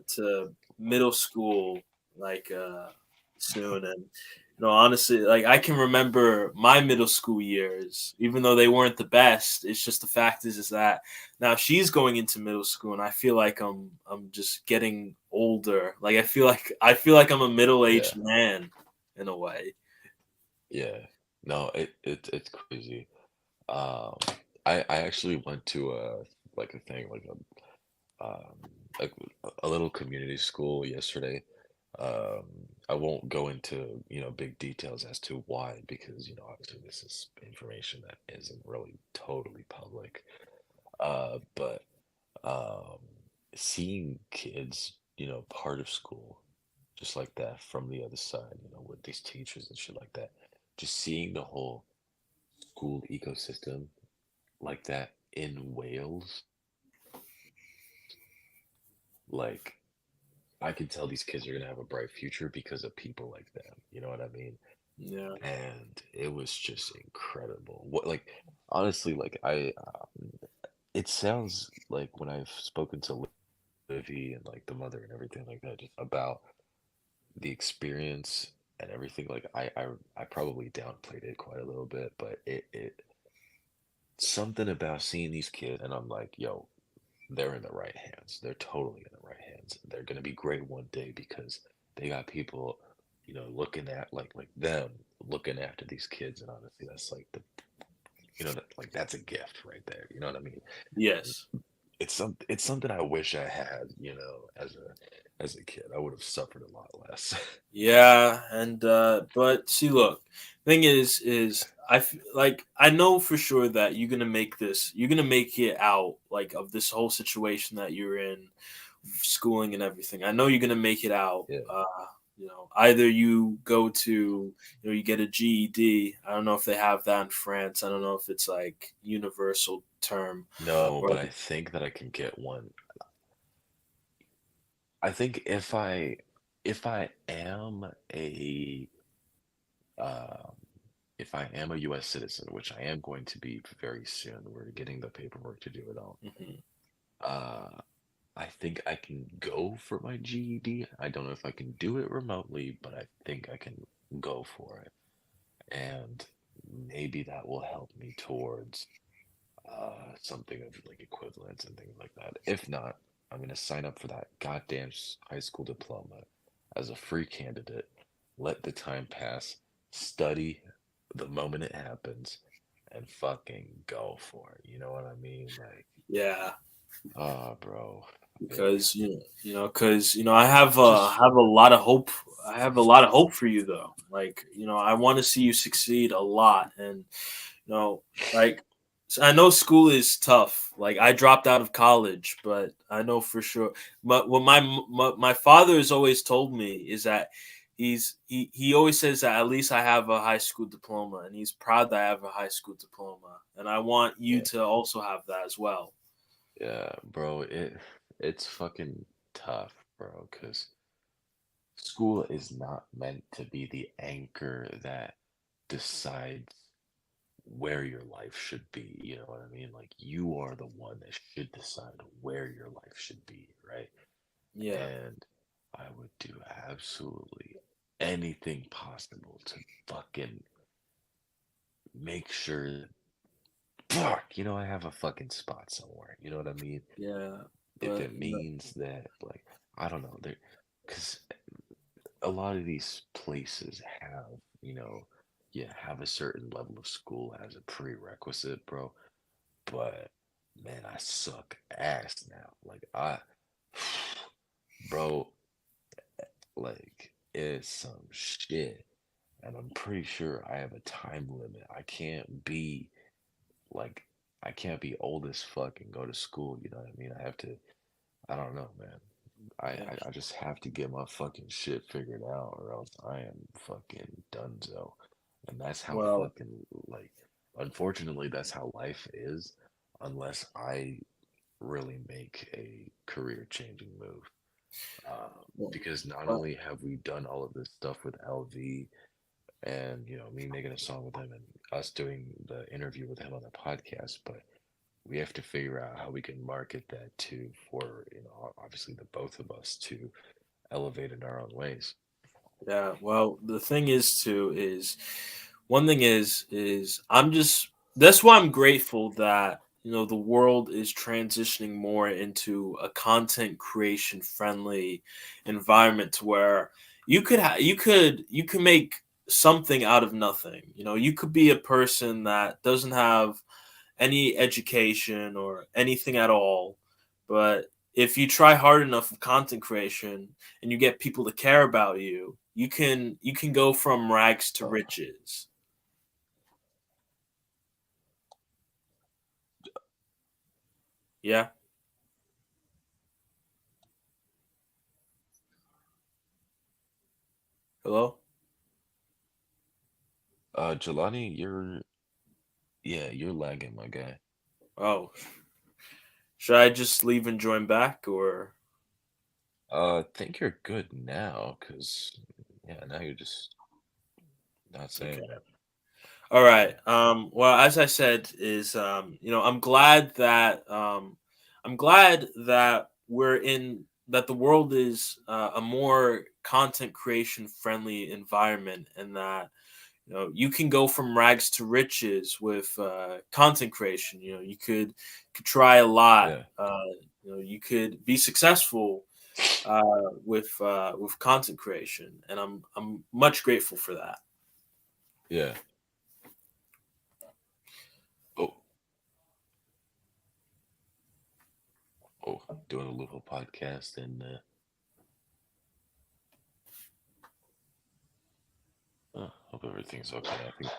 middle school like soon, and honestly, like I can remember my middle school years, even though they weren't the best. It's just the fact is that now she's going into middle school, and I feel like I'm just getting older. Like I feel like I'm a middle Yeah. aged man in a way. Yeah. No, it's crazy. Um, I actually went to like a thing um like a little community school yesterday. Um, I won't go into big details as to why because obviously this is information that isn't really totally public. But um, seeing kids, part of school, just like that from the other side, with these teachers and shit like that. Just seeing the whole school ecosystem like that in Wales, like I can tell these kids are gonna have a bright future because of people like them. You know what I mean? Yeah. And it was just incredible. What, like, honestly, like it sounds like when I've spoken to Livy and like the mother and everything like that, just about the experience and everything. Like I probably downplayed it quite a little bit, but it something about seeing these kids, and I'm like, yo, they're in the right hands. They're totally in the right hands. They're gonna be great one day because they got people, looking at like them looking after these kids, and honestly, that's like like that's a gift right there. You know what I mean? Yes. It's something I wish I had, as a kid. I would have suffered a lot less. Yeah, and but see, look, thing is like I know for sure that you're gonna make this, you're gonna make it out like of this whole situation that you're in, schooling and everything. I know you're gonna make it out. Yeah. Either you go to, you get a GED. I don't know if they have that in France. I don't know if it's like universal term. No, Or but I think that I can get one. I think if I am a um, if I am a U.S. citizen, which I am going to be very soon, we're getting the paperwork to do it all. Mhm. Uh, I think I can go for my GED. I don't know if I can do it remotely, but I think I can go for it. And maybe that will help me towards something of like equivalence and things like that. If not, I'm gonna sign up for that goddamn high school diploma as a free candidate. Let the time pass, study the moment it happens, and fucking go for it. You know what I mean? Like, Yeah, bro, it because because I just have a lot of hope. I have a lot of hope for you though. Like I want to see you succeed a lot, and know, like I know school is tough. Like I dropped out of college, but I know for sure. But what my father has always told me is that he always says that at least I have a high school diploma, and he's proud that I have a high school diploma, and I want you yeah, to also have that as well. yeah, bro. It's fucking tough, bro, because school is not meant to be the anchor that decides where your life should be. You know what I mean? Like you are the one that should decide where your life should be, right? Yeah. And I would do absolutely anything possible to fucking make sure fuck, I have a fucking spot somewhere. You know what I mean? Yeah, If but it means that, like, I don't know, there, because a lot of these places have, have a certain level of school as a prerequisite, bro. But man, I suck ass now. Like bro, like it's some shit, and I'm pretty sure I have a time limit. Like, I can't be old as fuck and go to school. You know what I mean? I have to. I don't know, man. I, yeah. I, I just have to get my fucking shit figured out, or else I am fucking donezo. And that's how Well, fucking, like, unfortunately, that's how life is, unless I really make a career changing move. Because not well, only have we done all of this stuff with LV and, me making a song with him and us doing the interview with him on the podcast, but we have to figure out how we can market that too for, obviously the both of us to elevate in our own ways. yeah. Well, the thing is too is one thing is I'm just that's why I'm grateful that the world is transitioning more into a content creation friendly environment to where you could make something out of nothing. You could be a person that doesn't have any education or anything at all, but if you try hard enough with content creation and you get people to care about you, you can go from rags to Uh, riches. Yeah. Hello? Jelani, you're lagging, my guy. Oh, should I just leave and join back, or I think you're good now, cause yeah, now you're just not saying okay? that. All Yeah, right. Well, as I said, is I'm glad that we're in that the world is a more content creation friendly environment, and that you can go from rags to riches with content creation. You could try a lot. yeah, You could be successful with content creation, and I'm much grateful for that. yeah. Oh, doing a Loophole Podcast, and hope everything's okay. I think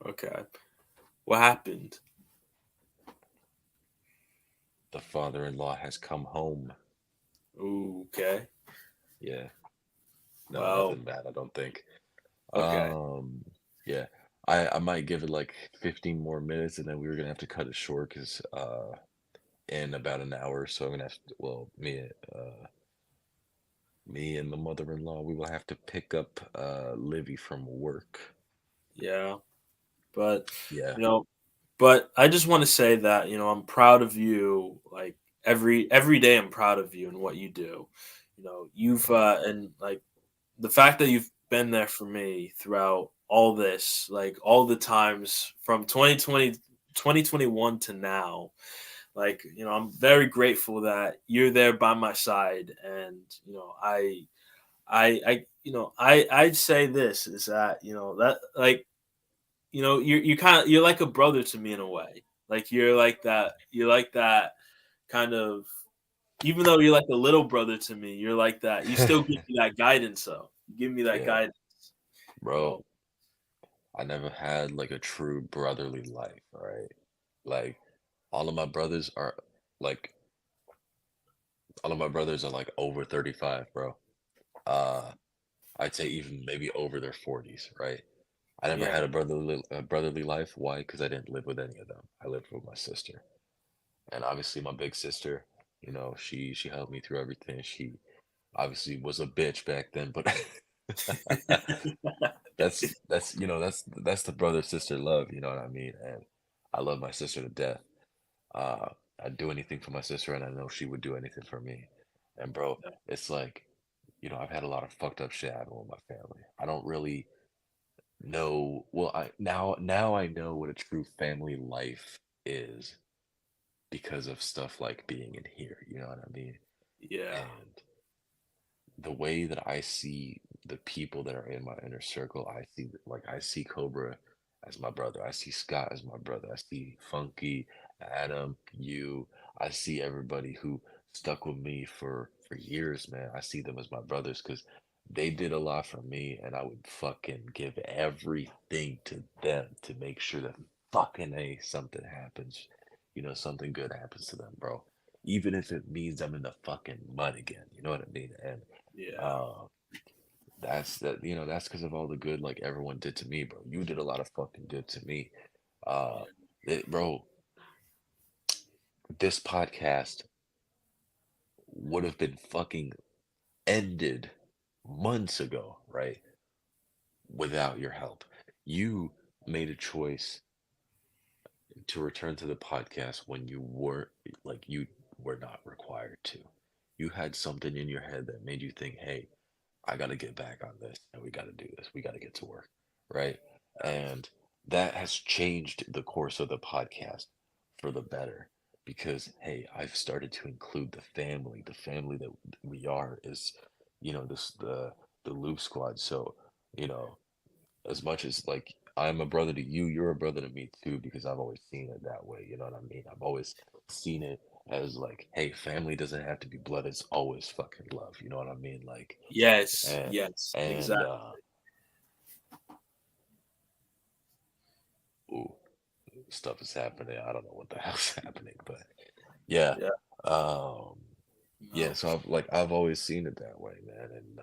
Okay, what happened? the father-in-law has come home. Ooh, okay. Yeah, no, Well, nothing bad. I don't think. okay. Um, yeah, I might give it like 15 more minutes, and then we were gonna have to cut it short because in about an hour or so, I'm gonna have to, well, me and the mother-in-law, we will have to pick up Livy from work. Yeah. But Yeah, you know, but I just want to say that, I'm proud of you. Like every day I'm proud of you and what you do. You've and like the fact that you've been there for me throughout all this, like all the times from 2020 2021 to now. Like, I'm very grateful that you're there by my side. And I'd say this is that, that like, you're like a brother to me in a way. Like you're like that kind of, even though you're like a little brother to me, you're like that. You still give me that guidance though. You give me that yeah, guidance. You bro. know. I never had like a true brotherly life, all right? Like all of my brothers are like all of my brothers are like over 35, bro. Uh I'd say even maybe over their 40s, right? I never Yeah. had a brotherly life. Why? Because I didn't live with any of them. I lived with my sister, and obviously my big sister. She helped me through everything. She obviously was a bitch back then, but that's the brother sister love. You know what I mean? And I love my sister to death. Uh, I'd do anything for my sister, and I know she would do anything for me. And bro, it's like, I've had a lot of fucked up shit happen with my family. I don't really know. Well, now I know what a true family life is because of stuff like being in here. You know what I mean? Yeah. And the way that I see the people that are in my inner circle, I see Cobra as my brother. I see Scott as my brother. I see Funky, Adam, you. I see everybody who stuck with me for years, man. I see them as my brothers because they did a lot for me, and I would fucking give everything to them to make sure that fucking something happens. Something good happens to them, bro. Even if it means I'm in the fucking mud again. You know what I mean? And Yeah. uh, that's because of all the good like everyone did to me, bro. You did a lot of fucking good to me. Uh, bro, this podcast would have been fucking ended months ago, right? Without your help. You made a choice to return to the podcast when you were not required to. You had something in your head that made you think, hey, I got to get back on this and we got to do this. We got to get to work. Right. And that has changed the course of the podcast for the better because, hey, I've started to include the family. The family that we are is, the Loop Squad. So, you know, as much as like I'm a brother to you, you're a brother to me too, because I've always seen it that way. You know what I mean? I've always seen it as like, hey, family doesn't have to be blood. It's always fucking love. You know what I mean? Like, Yes. and Yes. and Exactly. ooh, stuff is happening. I don't know what the hell's happening, but yeah, Yeah. um, yeah. No. So I've always seen it that way, man. And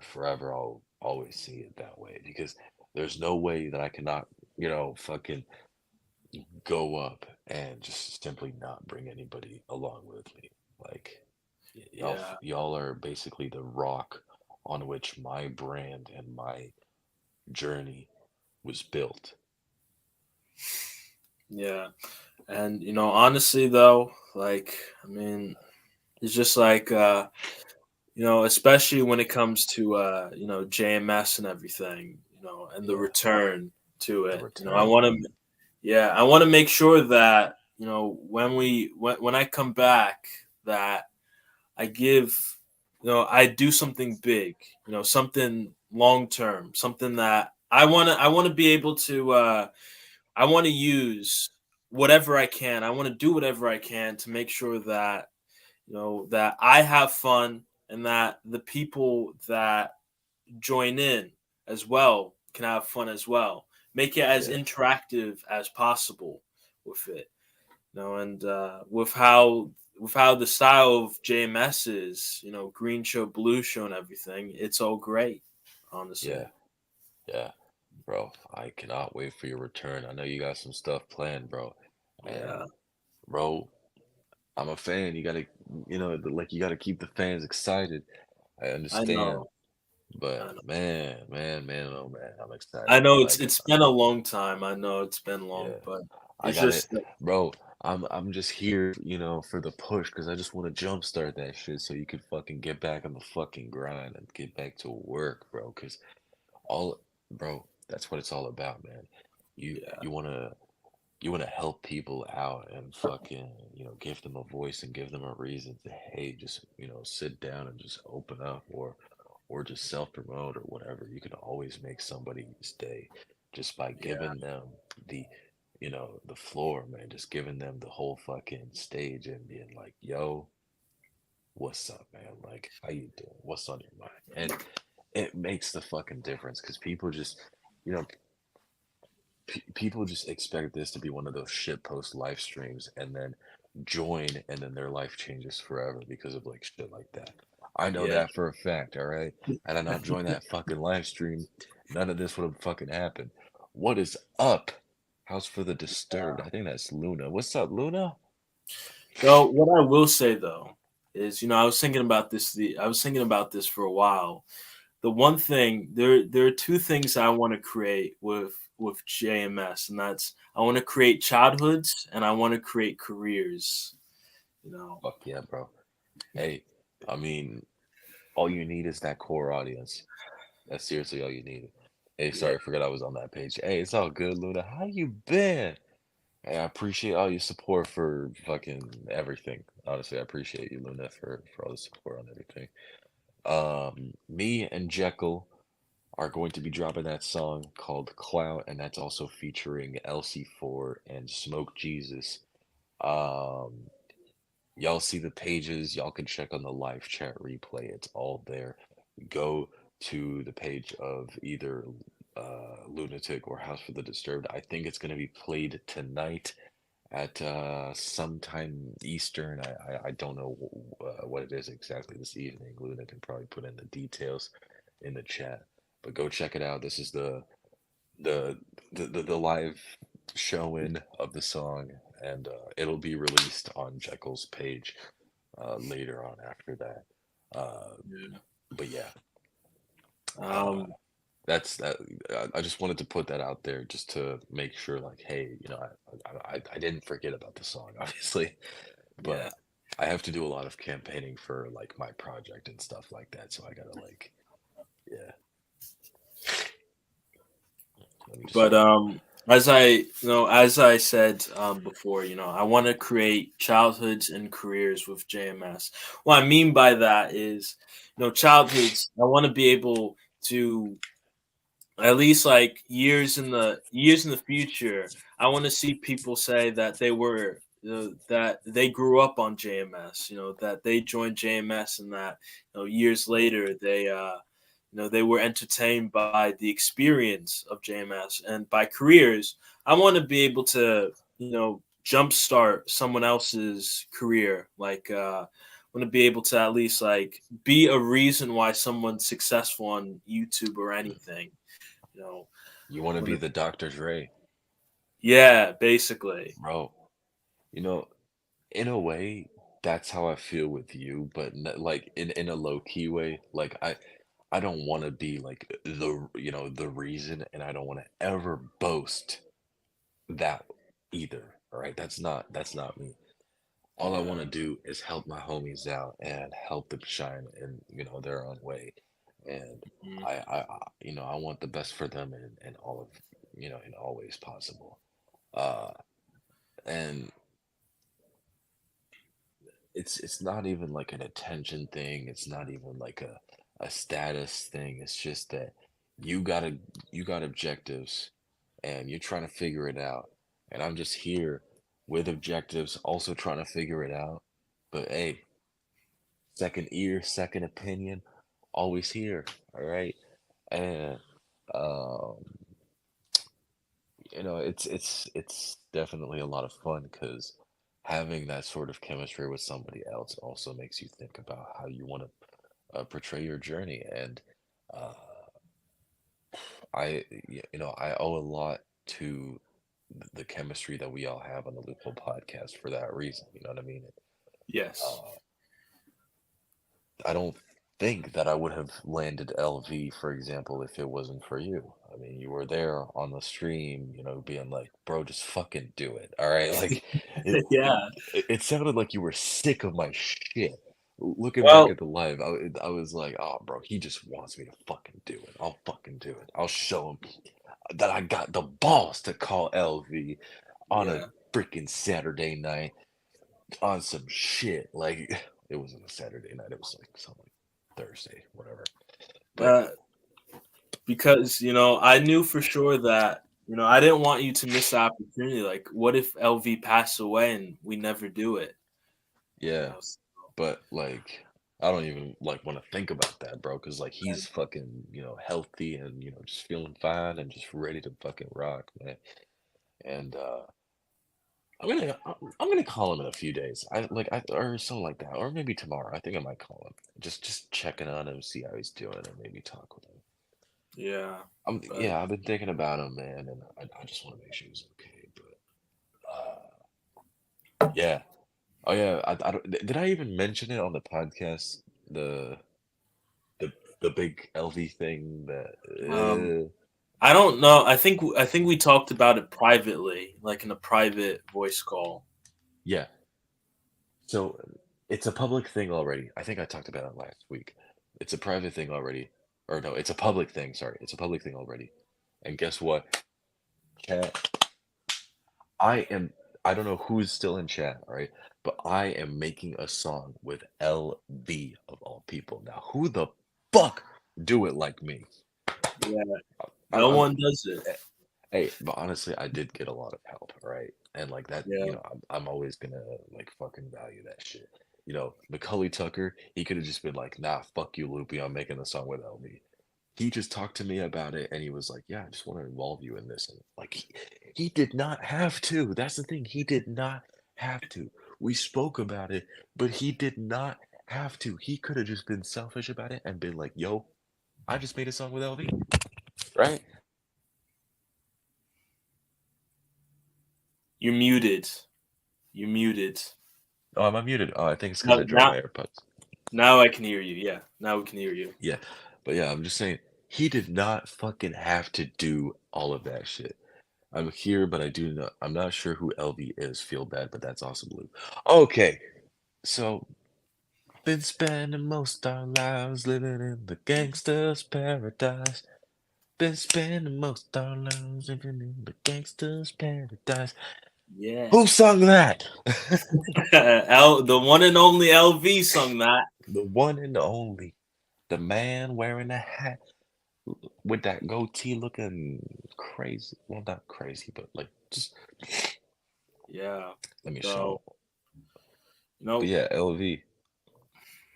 forever I'll always see it that way because there's no way that I cannot, fucking go up and just simply not bring anybody along with me. Like Yeah. y'all are basically the rock on which my brand and my journey was built. Yeah. And honestly though, like I mean, it's just like especially when it comes to JMS and everything, and the Yeah, return to the it. I return. want to I want to make sure that, when I come back that I give, I do something big, something long term, something that I want to be able to I want to use whatever I can. I want to do whatever I can to make sure that that I have fun and that the people that join in as well can have fun as well. Make it as Yeah, interactive as possible with it. And with how the style of JMS is, green show, blue show, and everything, it's all great, honestly. yeah, yeah, bro. I cannot wait for your return. I know you got some stuff planned, bro. And Yeah, bro, I'm a fan. You gotta, like you gotta keep the fans excited. I I understand, know. I but know. man, oh man, I'm I excited, know bro. it's been a long time. I know it's been long, Yeah, but I it's got it, just that bro. I'm just here, for the push because I just want to jumpstart that shit so you could fucking get back on the fucking grind and get back to work, bro. Because all, bro, that's what it's all about, man. You yeah, you wanna you wanna help people out and fucking give them a voice and give them a reason to hey just sit down and just open up or just self promote or whatever. You can always make somebody's day just by yeah, giving them the the floor, man, just giving them the whole fucking stage and being like, yo, what's up, man? Like, how you doing? What's on your mind? And it makes the fucking difference because people just, you know, people just expect this to be one of those shit post live streams and then join and then their life changes forever because of like shit like that. I know yeah. that for a fact, all right? Had I not joined that fucking live stream, none of this would have fucking happened. What is up? House for the Disturbed. I think that's Luna. What's up, Luna? So what I will say though is, I was thinking about this. I was thinking about this for a while. The one thing there are two things I want to create with JMS, and that's I want to create childhoods and I want to create careers. You know, Fuck yeah, bro. Hey, I mean, all you need is that core audience. That's seriously all you need. Hey, yeah, sorry, I forgot I was on that page. Hey, it's all good, Luna. How you been? Hey, I appreciate all your support for fucking everything. Honestly, I appreciate you, Luna, for all the support on everything. Me and Jekyll are going to be dropping that song called Clout, and that's also featuring LC4 and Smoke Jesus. Um, y'all see the pages, y'all can check on the live chat replay. It's all there. Go to the page of either Lunatic or House for the Disturbed. I think it's going to be played tonight at sometime Eastern. I don't know what it is exactly this evening. Luna can probably put in the details in the chat, but go check it out. This is the the live showing of the song, and it'll be released on Jekyll's page later on after that. Uh, yeah. but yeah, uh, Um, that's that. I just wanted to put that out there just to make sure, like, hey, I didn't forget about the song, obviously, yeah. but I have to do a lot of campaigning for like my project and stuff like that, so I gotta like, yeah. Let me just But as I said before, I want to create childhoods and careers with JMS. What I mean by that is, childhoods. I want to be able to at least like years in the future. I want to see people say that they were that they grew up on JMS. That they joined JMS and that years later they were entertained by the experience of JMS and by careers. I want to be able to jumpstart someone else's career, like want to be able to at least like be a reason why someone's successful on YouTube or anything. You know, You want to be the Dr. Dre, yeah, basically. bro. You know, in a way, that's how I feel with you, but like in a low key way. Like I don't want to be like the reason, and I don't want to ever boast that either. All right, that's not me. All I want to do is help my homies out and help them shine in their own way, and Mhm. I want the best for them in all of in all ways possible. Uh, and it's not even like an attention thing. It's not even like a status thing. It's just that you got objectives and you're trying to figure it out. And I'm just here with objectives, also trying to figure it out. But hey, second ear, second opinion, always here. All right. And um, it's definitely a lot of fun because having that sort of chemistry with somebody else also makes you think about how you want to portray your journey. And uh, I owe a lot to the chemistry that we all have on the Loophole podcast for that reason. You know what I mean? Yes. Uh, I don't think that I would have landed LV, for example, if it wasn't for you. I mean, you were there on the stream, being like, bro, just fucking do it. All right. Like, it, Yeah. it sounded like you were sick of my shit. Looking back Well, at the live, I was like, oh, bro, he just wants me to fucking do it. I'll fucking do it. I'll show him that I got the balls to call LV on a yeah. freaking Saturday night on some shit. Like, it wasn't a Saturday night. It was like some Thursday, whatever. But Uh, because I knew for sure that I didn't want you to miss the opportunity. Like, what if LV passed away and we never do it? yeah, but like, I don't even like want to think about that, bro. Because like he's fucking, healthy and just feeling fine and just ready to fucking rock, man. And I'm gonna call him in a few days. Or something like that, or maybe tomorrow. I think I might call him. Just checking on him, see how he's doing, and maybe talk with him. Yeah. But Yeah, I've been thinking about him, man, and I just want to make sure he's okay. But yeah, oh yeah, I don't, did I even mention it on the podcast? The the the big LV thing that um, I don't know. I think we talked about it privately, like in a private voice call. yeah. So it's a public thing already. I think I talked about it last week. It's a private thing already, or no, it's a public thing. Sorry, it's a public thing already. And guess what, chat? I am. I don't know who's still in chat, all right? But I am making a song with LV of all people. Now, who the fuck do it like me? Yeah. I'm, No I'm one does it. Hey, but honestly, I did get a lot of help, right? And like that, Yeah. I'm always gonna like fucking value that shit. Macaulay Tucker, he could have just been like, nah, fuck you, Loopy, I'm making a song with LV. He just talked to me about it and he was like, yeah, I just want to involve you in this. And like, he did not have to. That's the thing. He did not have to. We spoke about it, but he did not have to. He could have just been selfish about it and been like, yo, I just made a song with LV, right? You're muted. You're muted. Oh, am I muted? Oh, I think it's because Now, I dropped now, my AirPods. now I can hear you. Yeah. Now we can hear you. Yeah, but yeah, I'm just saying he did not fucking have to do all of that shit. I'm here, but I do not. I'm not sure who LV is. Feel bad, but that's awesome, Luke. Okay, so been spending most our lives living in the gangster's paradise. Been spending most our lives living in the gangster's paradise. Yeah. Who sung that? The one and only LV sung that. The one and only, the man wearing a hat with that goatee looking crazy. Well, not crazy, but like just Yeah. let me So, show. But yeah, LV.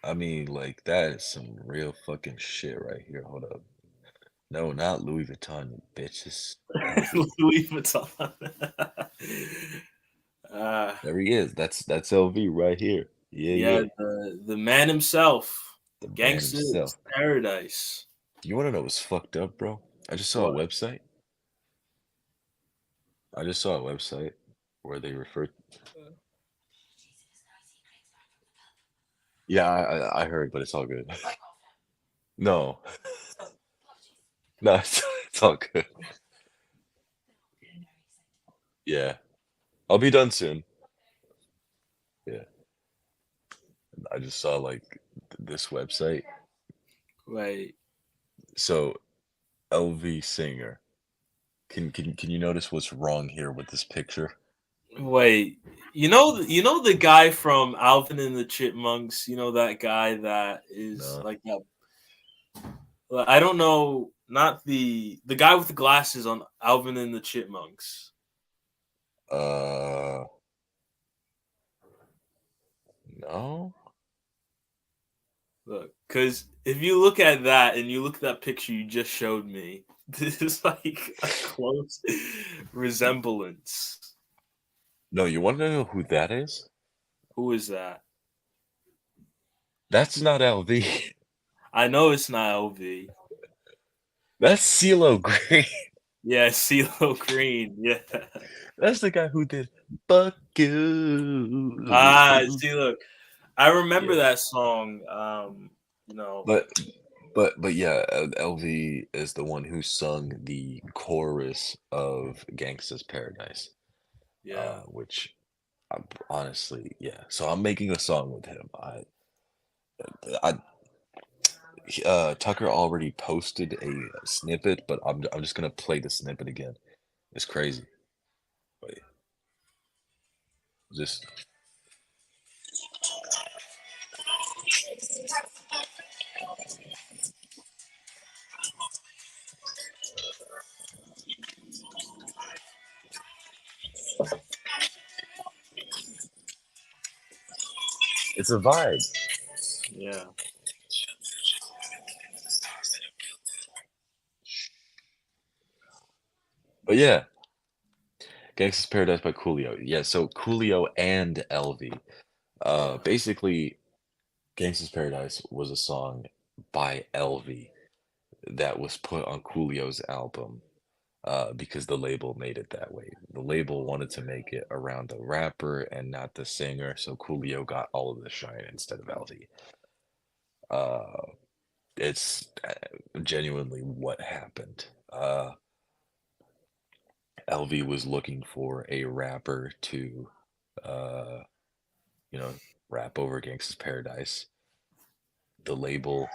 I mean, like that is some real fucking shit right here. Hold up. No, not Louis Vuitton, you bitches. LV. Louis Vuitton. There he is. That's LV right here. Yeah, Yeah, yeah. the man himself, The man Gangsta's himself. Paradise. You want to know what's fucked up, bro? I just saw a website. Where they refer. Yeah, I heard, but it's all good. No, no, it's all good. Yeah, I'll be done soon. Yeah, I just saw like this website. Wait, So LV singer. Can you notice what's wrong here with this picture? wait. The guy from Alvin and the Chipmunks. You know that guy that is No. like that. Well, I don't know. Not the guy with the glasses on Alvin and the Chipmunks. No. Look, because if you look at that and you look at that picture you just showed me, this is like a close resemblance. No, you want to know who that is? Who is that? That's not LV. I know it's not LV. That's CeeLo Green. Yeah, CeeLo Green. Yeah. That's the guy who did "Fuck You." See, look, I remember Yeah. that song. But yeah, LV is the one who sung the chorus of "Gangsta's Paradise." Yeah. Which, honestly, yeah. So I'm making a song with him. Tucker already posted a snippet, but I'm just gonna play the snippet again. It's crazy. Wait, just it's a vibe. Yeah. But yeah, Gangsta's Paradise by Coolio. Yeah, so Coolio and LV. Basically, Gangsta's Paradise was a song by LV that was put on Coolio's album because the label made it that way. The label wanted to make it around the rapper and not the singer, so Coolio got all of the shine instead of LV. It's genuinely what happened. LV was looking for a rapper to, uh, rap over Gangsta's Paradise. The label,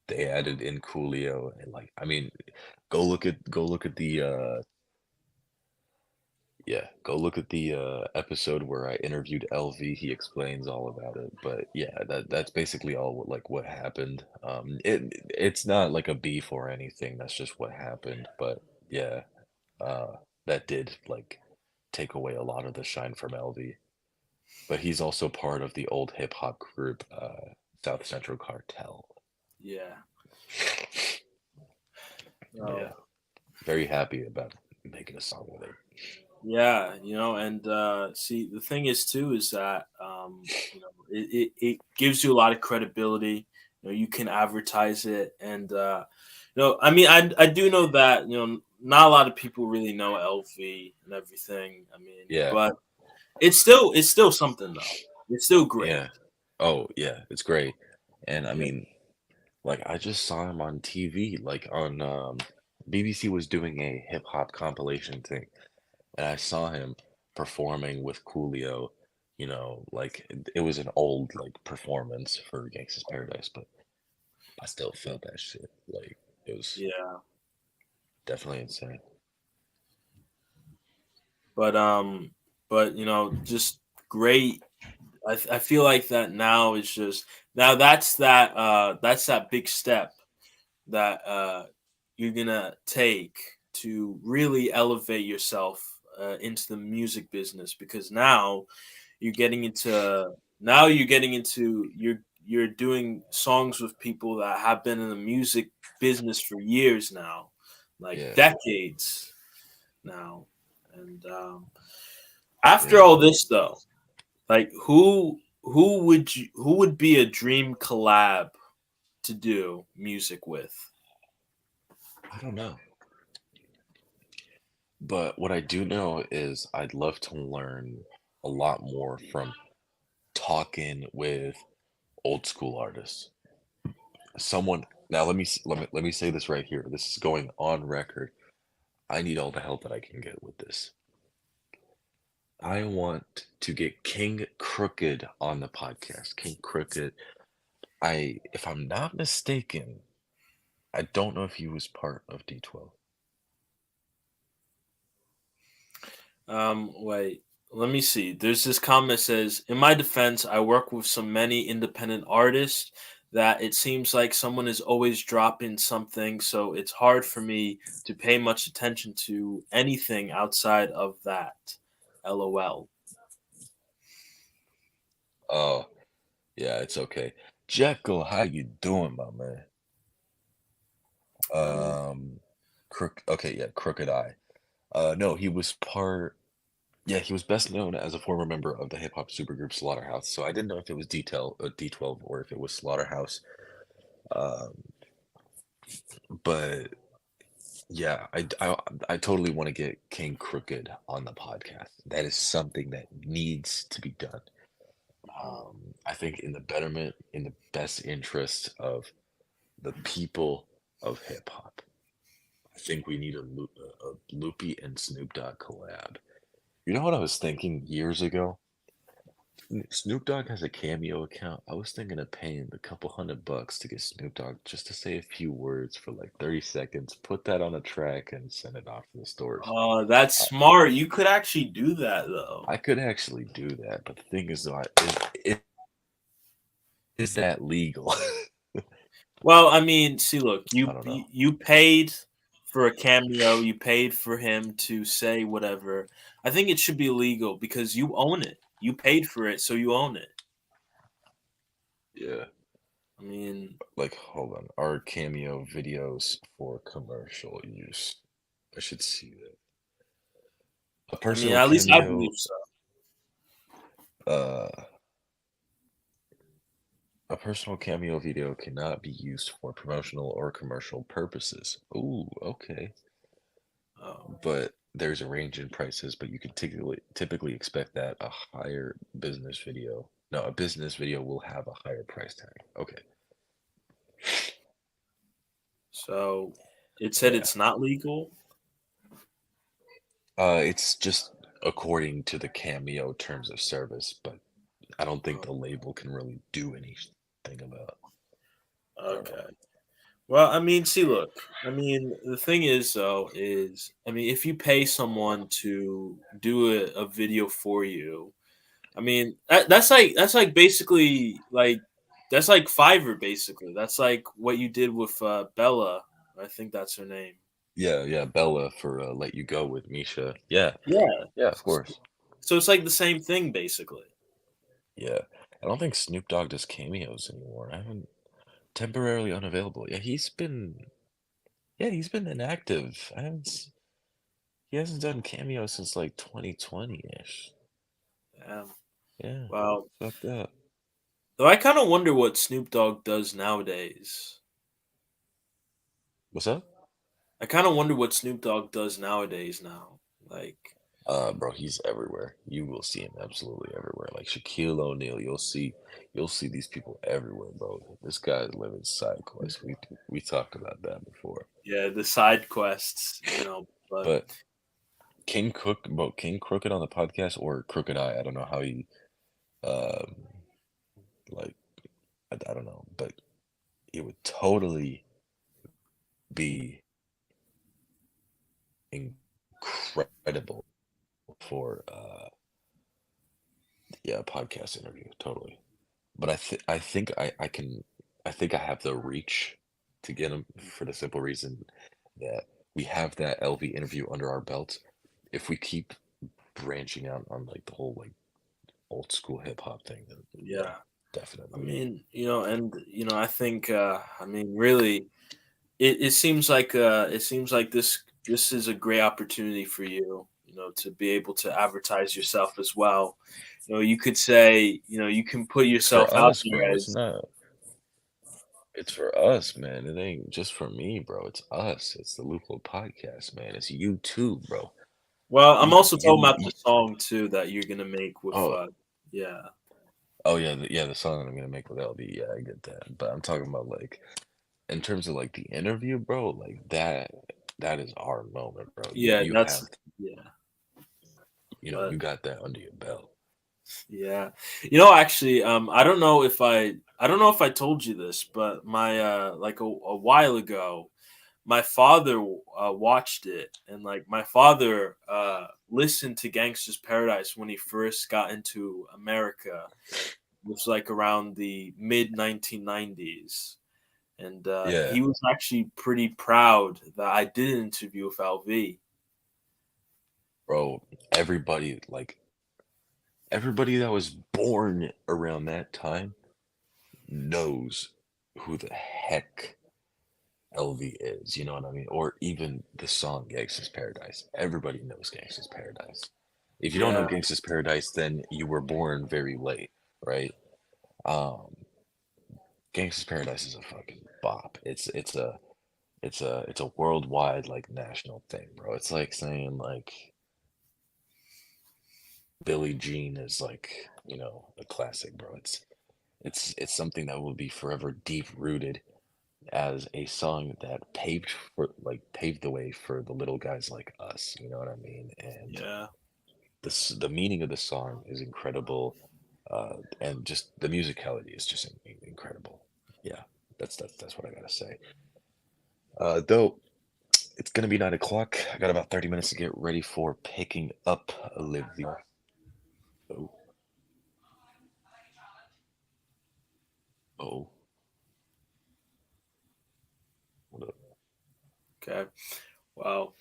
they added in Coolio, and go look at the episode where I interviewed LV. He explains all about it. But yeah, that's basically all what happened. It's not like a beef or anything. That's just what happened. But yeah, that did take away a lot of the shine from LV. But he's also part of the old hip hop group, South Central Cartel. Yeah. Yeah, very happy about making a song with him. Yeah, and see, the thing is too is that it gives you a lot of credibility. You can advertise it, and I mean, I do know that not a lot of people really know LV and everything. I mean, Yeah. but it's still something though. It's still great. Yeah. Oh yeah, it's great. And I mean, I just saw him on TV, on BBC was doing a hip hop compilation thing, and I saw him performing with Coolio. It was an old performance for Gangsta's Paradise, but I still felt that shit. It was definitely insane. But just great. I feel like that now is just that's that big step that you're gonna take to really elevate yourself into the music business, because now you're getting into you're doing songs with people that have been in the music business for years now, decades now. And after all this though, who would be a dream collab to do music with? I don't know. But what I do know is I'd love to learn a lot more from talking with old school artists. Someone now let me say this right here. This is going on record. I need all the help that I can get with this. I want to get King Crooked on the podcast. King Crooked. If I'm not mistaken, I don't know if he was part of D12. Wait, let me see. There's this comment that says, in my defense, I work with so many independent artists that it seems like someone is always dropping something, so it's hard for me to pay much attention to anything outside of that. LOL. Oh, yeah, it's okay. Jekyll, how you doing, my man? Okay, yeah, Crooked Eye. No, he was part. Yeah, he was best known as a former member of the hip hop supergroup Slaughterhouse. So I didn't know if it was D12 or if it was Slaughterhouse. Um, but yeah, I totally want to get King Crooked on the podcast. That is something that needs to be done. I think in the betterment, in the best interest of the people of hip hop. I think we need a Loopie and Snoop Dogg collab. You know what I was thinking years ago? Snoop Dogg has a Cameo account. I was thinking of paying a couple $100 to get Snoop Dogg just to say a few words for like 30 seconds, put that on a track, and send it off to the stores. That's smart. You could actually do that, though. I could actually do that, but the thing is, though, is that legal? Well, I mean, see, look, I don't know. you paid for a cameo. You paid for him to say whatever. I think it should be legal because you own it. You paid for it, so you own it. Yeah. I mean, Like, hold on. Are Cameo videos for commercial use? I should see that. A personal at least I cameo. believe so. A personal cameo video cannot be used for promotional or commercial purposes. Ooh, okay. But there's a range in prices, but you can typically expect that a business video will have a higher price tag. Okay. So it said Yeah. it's not legal. It's just according to the Cameo terms of service, but I don't think the label can really do anything about it. Okay. Well, I mean, see, look. I mean, the thing is, though, if you pay someone to do a video for you, I mean, that's like basically like that's like Fiverr, basically. That's like what you did with Bella. I think that's her name. Yeah, Bella for Let You Go with Misha. Yeah, Yeah. of course. So it's like the same thing, basically. Yeah. I don't think Snoop Dogg does cameos anymore. I haven't temporarily unavailable. Yeah, he's been inactive. He hasn't done cameos since like 2020-ish. Yeah. Yeah. Well, Fucked up. though I kind of wonder what Snoop Dogg does nowadays. What's up? I kind of wonder what Snoop Dogg does nowadays. Now, like, Bro, he's everywhere. You will see him absolutely everywhere. Like Shaquille O'Neal, you'll see these people everywhere, bro. This guy's living side quest. We talked about that before. yeah, the side quests, But King Crooked on the podcast or Crooked Eye. I don't know how he, like, I don't know, but it would totally be incredible for podcast interview, totally. But I think I have the reach to get him for the simple reason that we have that LV interview under our belt. If we keep branching out on like the whole like old school hip hop thing, then yeah. definitely. I mean, I think, really, it seems like this is a great opportunity for you. to be able to advertise yourself as well. You could say, you can put It's for yourself out us, there bro. It's as, not. It's for us, man. It ain't just for me, bro. It's us. It's the Loophole Podcast, man. It's you too, bro. well, I'm You, also talking you, about the you song too that you're gonna make with, oh, yeah, oh yeah, the song that I'm gonna make with LB. Yeah, I get that. But I'm talking about like in terms of like the interview, bro. Like that is our moment, bro. You yeah, you that's have yeah, you but got that under your belt. yeah, actually, I don't know if I told you this, but my like a while ago, my father watched it, and like my father listened to Gangsta's Paradise when he first got into America, which was like around the mid 1990s, and Yeah, he was actually pretty proud that I did an interview with LV. bro. Everybody like everybody that was born around that time knows who the heck LV is, you know what I mean? Or even the song Gangsta's Paradise. Everybody knows Gangsta's Paradise. If you don't know Yeah, Gangsta's Paradise, then you were born very late, right? Um, Gangsta's Paradise is a fucking bop. It's a worldwide like national thing, bro. It's like saying like Billie Jean is like, a classic, bro. It's something that will be forever deep rooted as a song that paved the way for the little guys like us, you know what I mean? And yeah. the meaning of the song is incredible, and just the musicality is just incredible. Yeah, that's what I gotta say. Though it's gonna be 9 o'clock, I got about 30 minutes to get ready for picking up Olivia. Oh, oh, what up? Okay. Wow.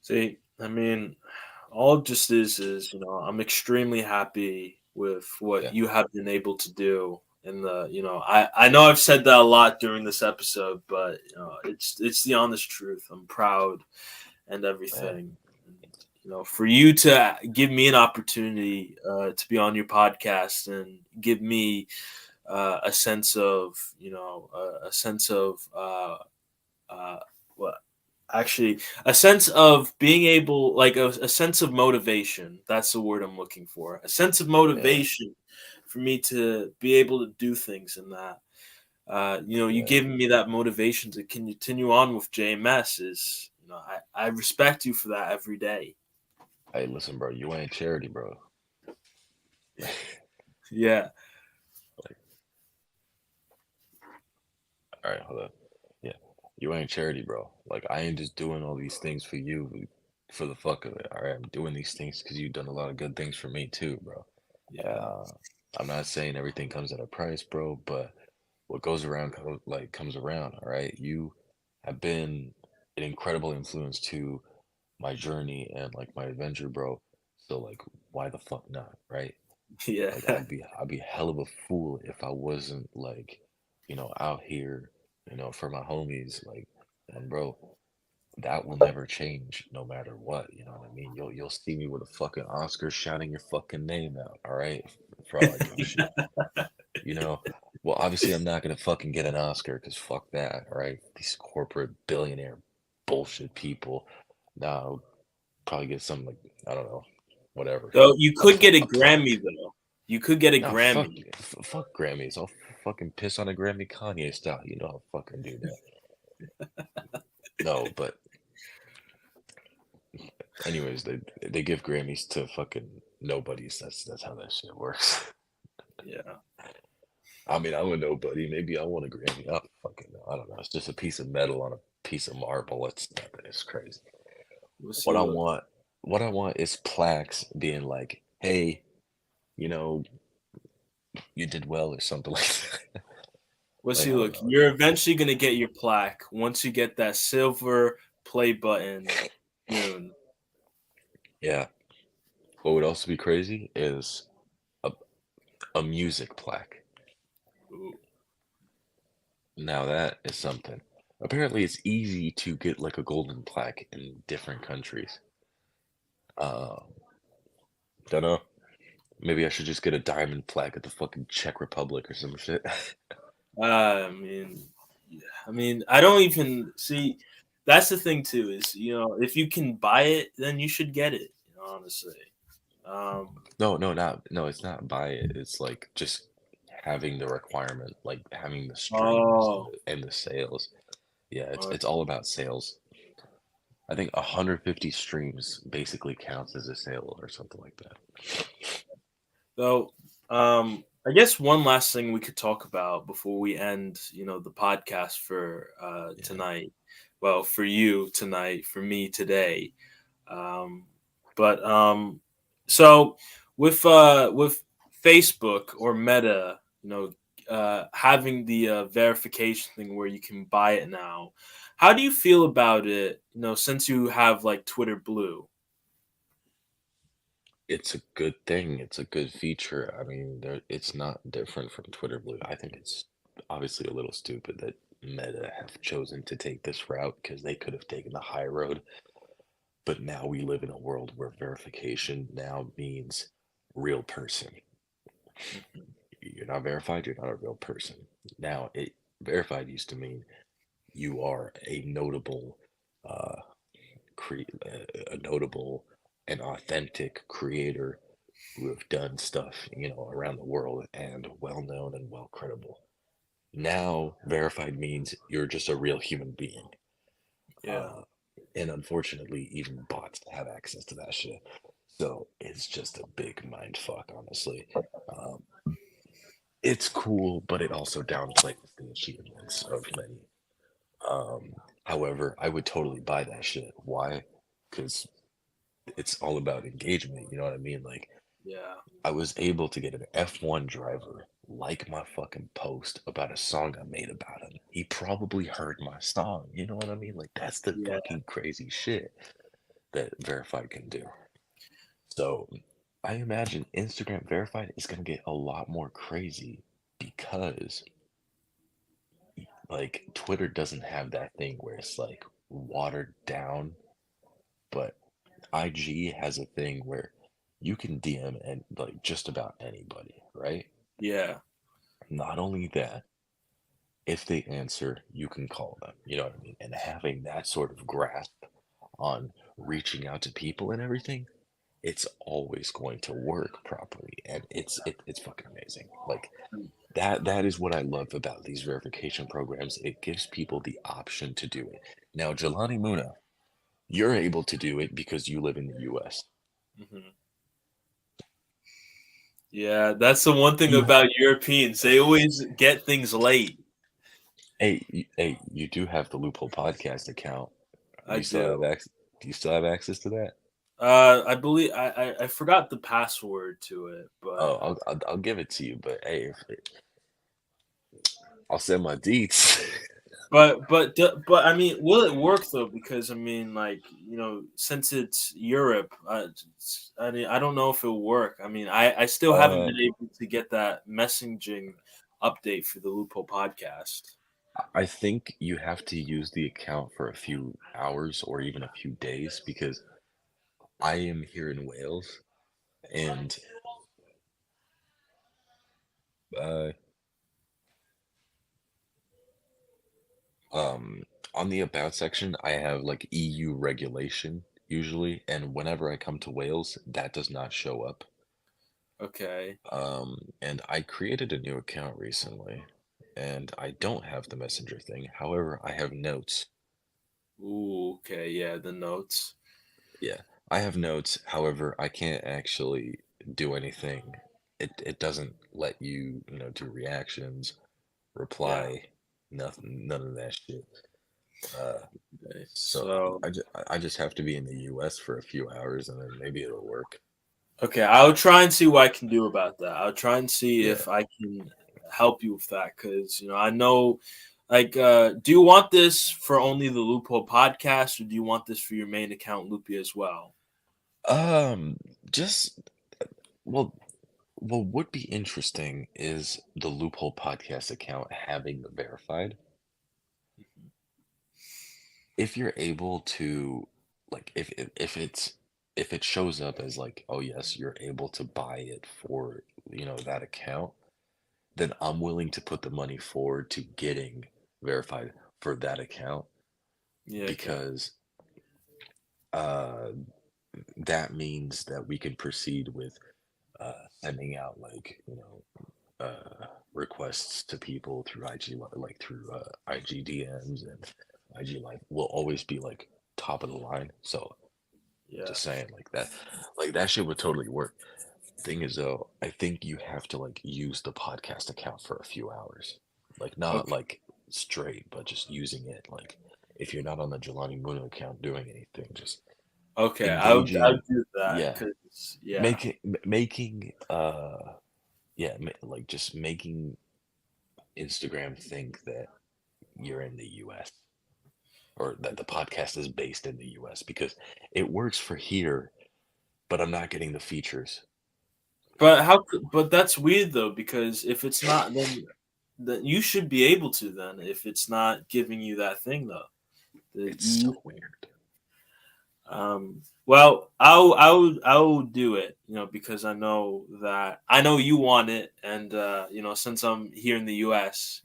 See, I mean, all it just is, I'm extremely happy with what Yeah, you have been able to do. And I know I've said that a lot during this episode, but it's the honest truth. I'm proud and man. everything. And, for you to give me an opportunity to be on your podcast and give me a sense of, a sense of uh, what actually a sense of being able, like a sense of motivation. That's the word I'm looking for. A sense of Yeah, motivation for me to be able to do things in that. You yeah. giving me that motivation to continue on with JMS is, I respect you for that every day. Hey, listen, bro, you ain't charity, bro. Yeah, Like, all right, hold up. Yeah, you ain't charity, bro. Like, I ain't just doing all these things for you for the fuck of it. All right, I'm doing these things because you've done a lot of good things for me too, bro. yeah, Uh, I'm not saying everything comes at a price, bro, but what goes around comes around. All right, you have been an incredible influence to my journey and like my adventure, bro. So like, why the fuck not, right? yeah, Like I'd be hell of a fool if I wasn't like, out here, for my homies, like, and bro, that will never change no matter what, you know what I mean? You'll see me with a fucking Oscar shouting your fucking name out, all right? For all I give a shit. You know? Well, obviously I'm not gonna fucking get an Oscar because fuck that, all right? These corporate billionaire bullshit people. Nah, I'll probably get some like, I don't know, whatever. So you could get a A plaque. Grammy though. You could get a No, fuck, Grammy. fuck Grammys. I'll fucking piss on a Grammy Kanye style. You know I'll fucking do that. No, but anyways, they give Grammys to fucking nobodies. That's how that shit works. Yeah, I mean, I'm a nobody. Maybe I want a Grammy. I fucking know. I don't know. It's just a piece of metal on a piece of marble. It's nothing. It's crazy. we'll see. What I Look, want, what I want is plaques being like, hey, you know, you did well or something like that. we'll Like see. I don't Look, know. you're eventually gonna get your plaque once you get that silver play button soon. Yeah. What would also be crazy is a, a music plaque. Ooh. Now that is something. Apparently, it's easy to get like a golden plaque in different countries. Uh, don't know. Maybe I should just get a diamond flag at the fucking Czech Republic or some shit. I mean, yeah, I mean, I don't even see. That's the thing too. Is if you can buy it, then you should get it. Honestly. No, it's not buy it. It's like just having the requirement, like having the streams Oh. and the sales. Yeah, it's uh, it's all about sales. I think 150 streams basically counts as a sale or something like that. So, I guess one last thing we could talk about before we end, the podcast for Yeah. tonight. Well, for you tonight, for me today. But so with Facebook or Meta, having the verification thing where you can buy it now. How do you feel about it? Since you have like Twitter Blue. It's a good thing. It's a good feature. I mean, it's not different from Twitter Blue. I think it's obviously a little stupid that Meta have chosen to take this route because they could have taken the high road. But now we live in a world where verification now means real person. You're not verified, you're not a real person. Now, verified used to mean you are a notable, uh, a notable and authentic creator who have done stuff, around the world and well known and well credible. Now, verified means you're just a real human being. Yeah. And unfortunately, even bots have access to that shit. So it's just a big mind fuck, honestly. Um, it's cool, but it also downplays the achievements of many. Um, However, I would totally buy that shit. Why? Because it's all about engagement. You know what I mean? Like, Yeah. I was able to get an F1 driver like my fucking post about a song I made about him. He probably heard my song. You know what I mean? Like, that's the Yeah. fucking crazy shit that verified can do. So I imagine Instagram verified is going to get a lot more crazy because like Twitter doesn't have that thing where it's like watered down, but IG has a thing where you can DM and like just about anybody, right? Yeah. Not only that, if they answer, you can call them. You know what I mean? And having that sort of grasp on reaching out to people and everything, it's always going to work properly, and it's fucking amazing. Like that is what I love about these verification programs. It gives people the option to do it. Now, Jelani Muna, you're able to do it because you live in the U.S. hmm Yeah, that's the one thing You, about Europeans. They always get things late. hey, you do have the Loophole Podcast account. I You still have do. access. Do you still have access to that? I believe I forgot the password to it, Oh, but I'll give it to you. But hey, I'll send my deets. but I mean, will it work though? Because I mean, like since it's Europe, I mean, I don't know if it'll work. I mean, I still haven't uh, been able to get that messaging update for the Loophole podcast. I think you have to use the account for a few hours or even a few days because I am here in Wales and uh, um, on the about section, I have like EU regulation usually, and whenever I come to Wales, that does not show up. Okay. And I created a new account recently, and I don't have the messenger thing. However, I have notes. Ooh. Okay. Yeah. The notes. Yeah, I have notes. However, I can't actually do anything. It doesn't let you, do reactions, Yeah. reply, nothing, none of that shit. Uh, Okay. so So. I just have to be in the U.S. for a few hours, and then maybe it'll work. Okay, I'll try and see what I can do about that. I'll try and see Yeah. if I can help you with that because I know, like, do you want this for only the Loophole podcast, or do you want this for your main account, Loopie, as well? Um, just well, what would be interesting is the Loophole Podcast account having the verified. If you're able to, like, if it's if it shows up as like, oh yes, you're able to buy it for, that account, then I'm willing to put the money forward to getting verified for that account Yeah. Okay. because uh that means that we can proceed with sending out like, requests to people through like through IG DMs, and IG Live will always be like top of the line. So Yeah. just saying like that shit would totally work. Thing is though, I think you have to like use the podcast account for a few hours, like not Okay. like straight, but just using it. Like if you're not on the Jelani Muno account doing anything, just Okay. I engaging, would do that yeah, because making like just making Instagram think that you're in the US, or that the podcast is based in the US, because it works for here, but I'm not getting the features. But but that's weird though, because if it's not, then you should be able to. Then if it's not giving you that thing though, It's so weird. Well, I will do it, because I know you want it, and since I'm here in the U.S.,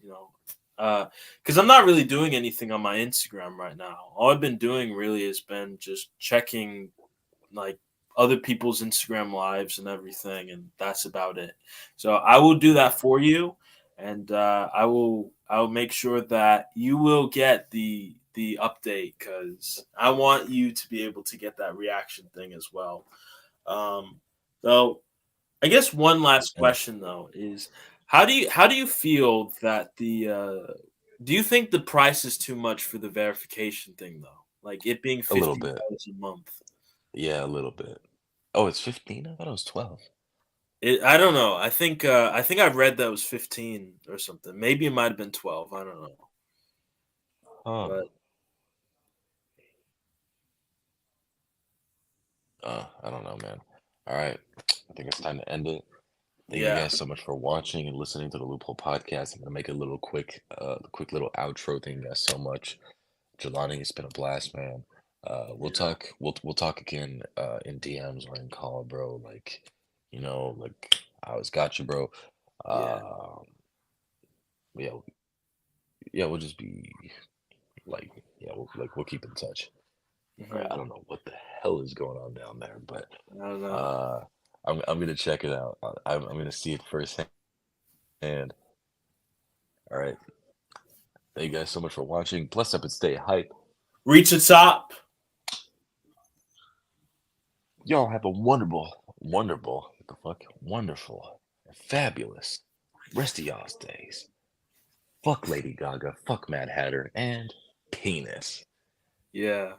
because I'm not really doing anything on my Instagram right now. All I've been doing really has been just checking like other people's Instagram lives and everything, and that's about it. So I will do that for you, and I will make sure that you will get the update, because I want you to be able to get that reaction thing as well. So I guess one last question though is, how do you feel that do you think the price is too much for the verification thing though? Like it being A little $50 bit. a month. Yeah, a little bit. Oh, it's 15? I thought it was 12. I don't know. I think I read that it was 15 or something. Maybe it might have been 12. I don't know. Huh. But I don't know, man. All right. I think it's time to end it. Thank you yeah, guys so much for watching and listening to the Loophole Podcast. I'm gonna make a little quick little outro. Thank you guys so much. Jelani, it's been a blast, man. We'll yeah, talk. We'll talk again in DMs or in call, bro. Like, like I always got you, bro. yeah. Um, yeah, yeah. We'll just be like, yeah, we'll keep in touch. All right. I Mhm. don't know what the hell is going on down there, but I don't know. uh, I'm gonna check it out. I'm gonna see it firsthand. All right. Thank you guys so much for watching. Bless up and stay hype. Reach the top. Y'all have a wonderful, what the fuck? Wonderful, and fabulous rest of y'all's days. Fuck Lady Gaga, fuck Mad Hatter, and penis. Yeah.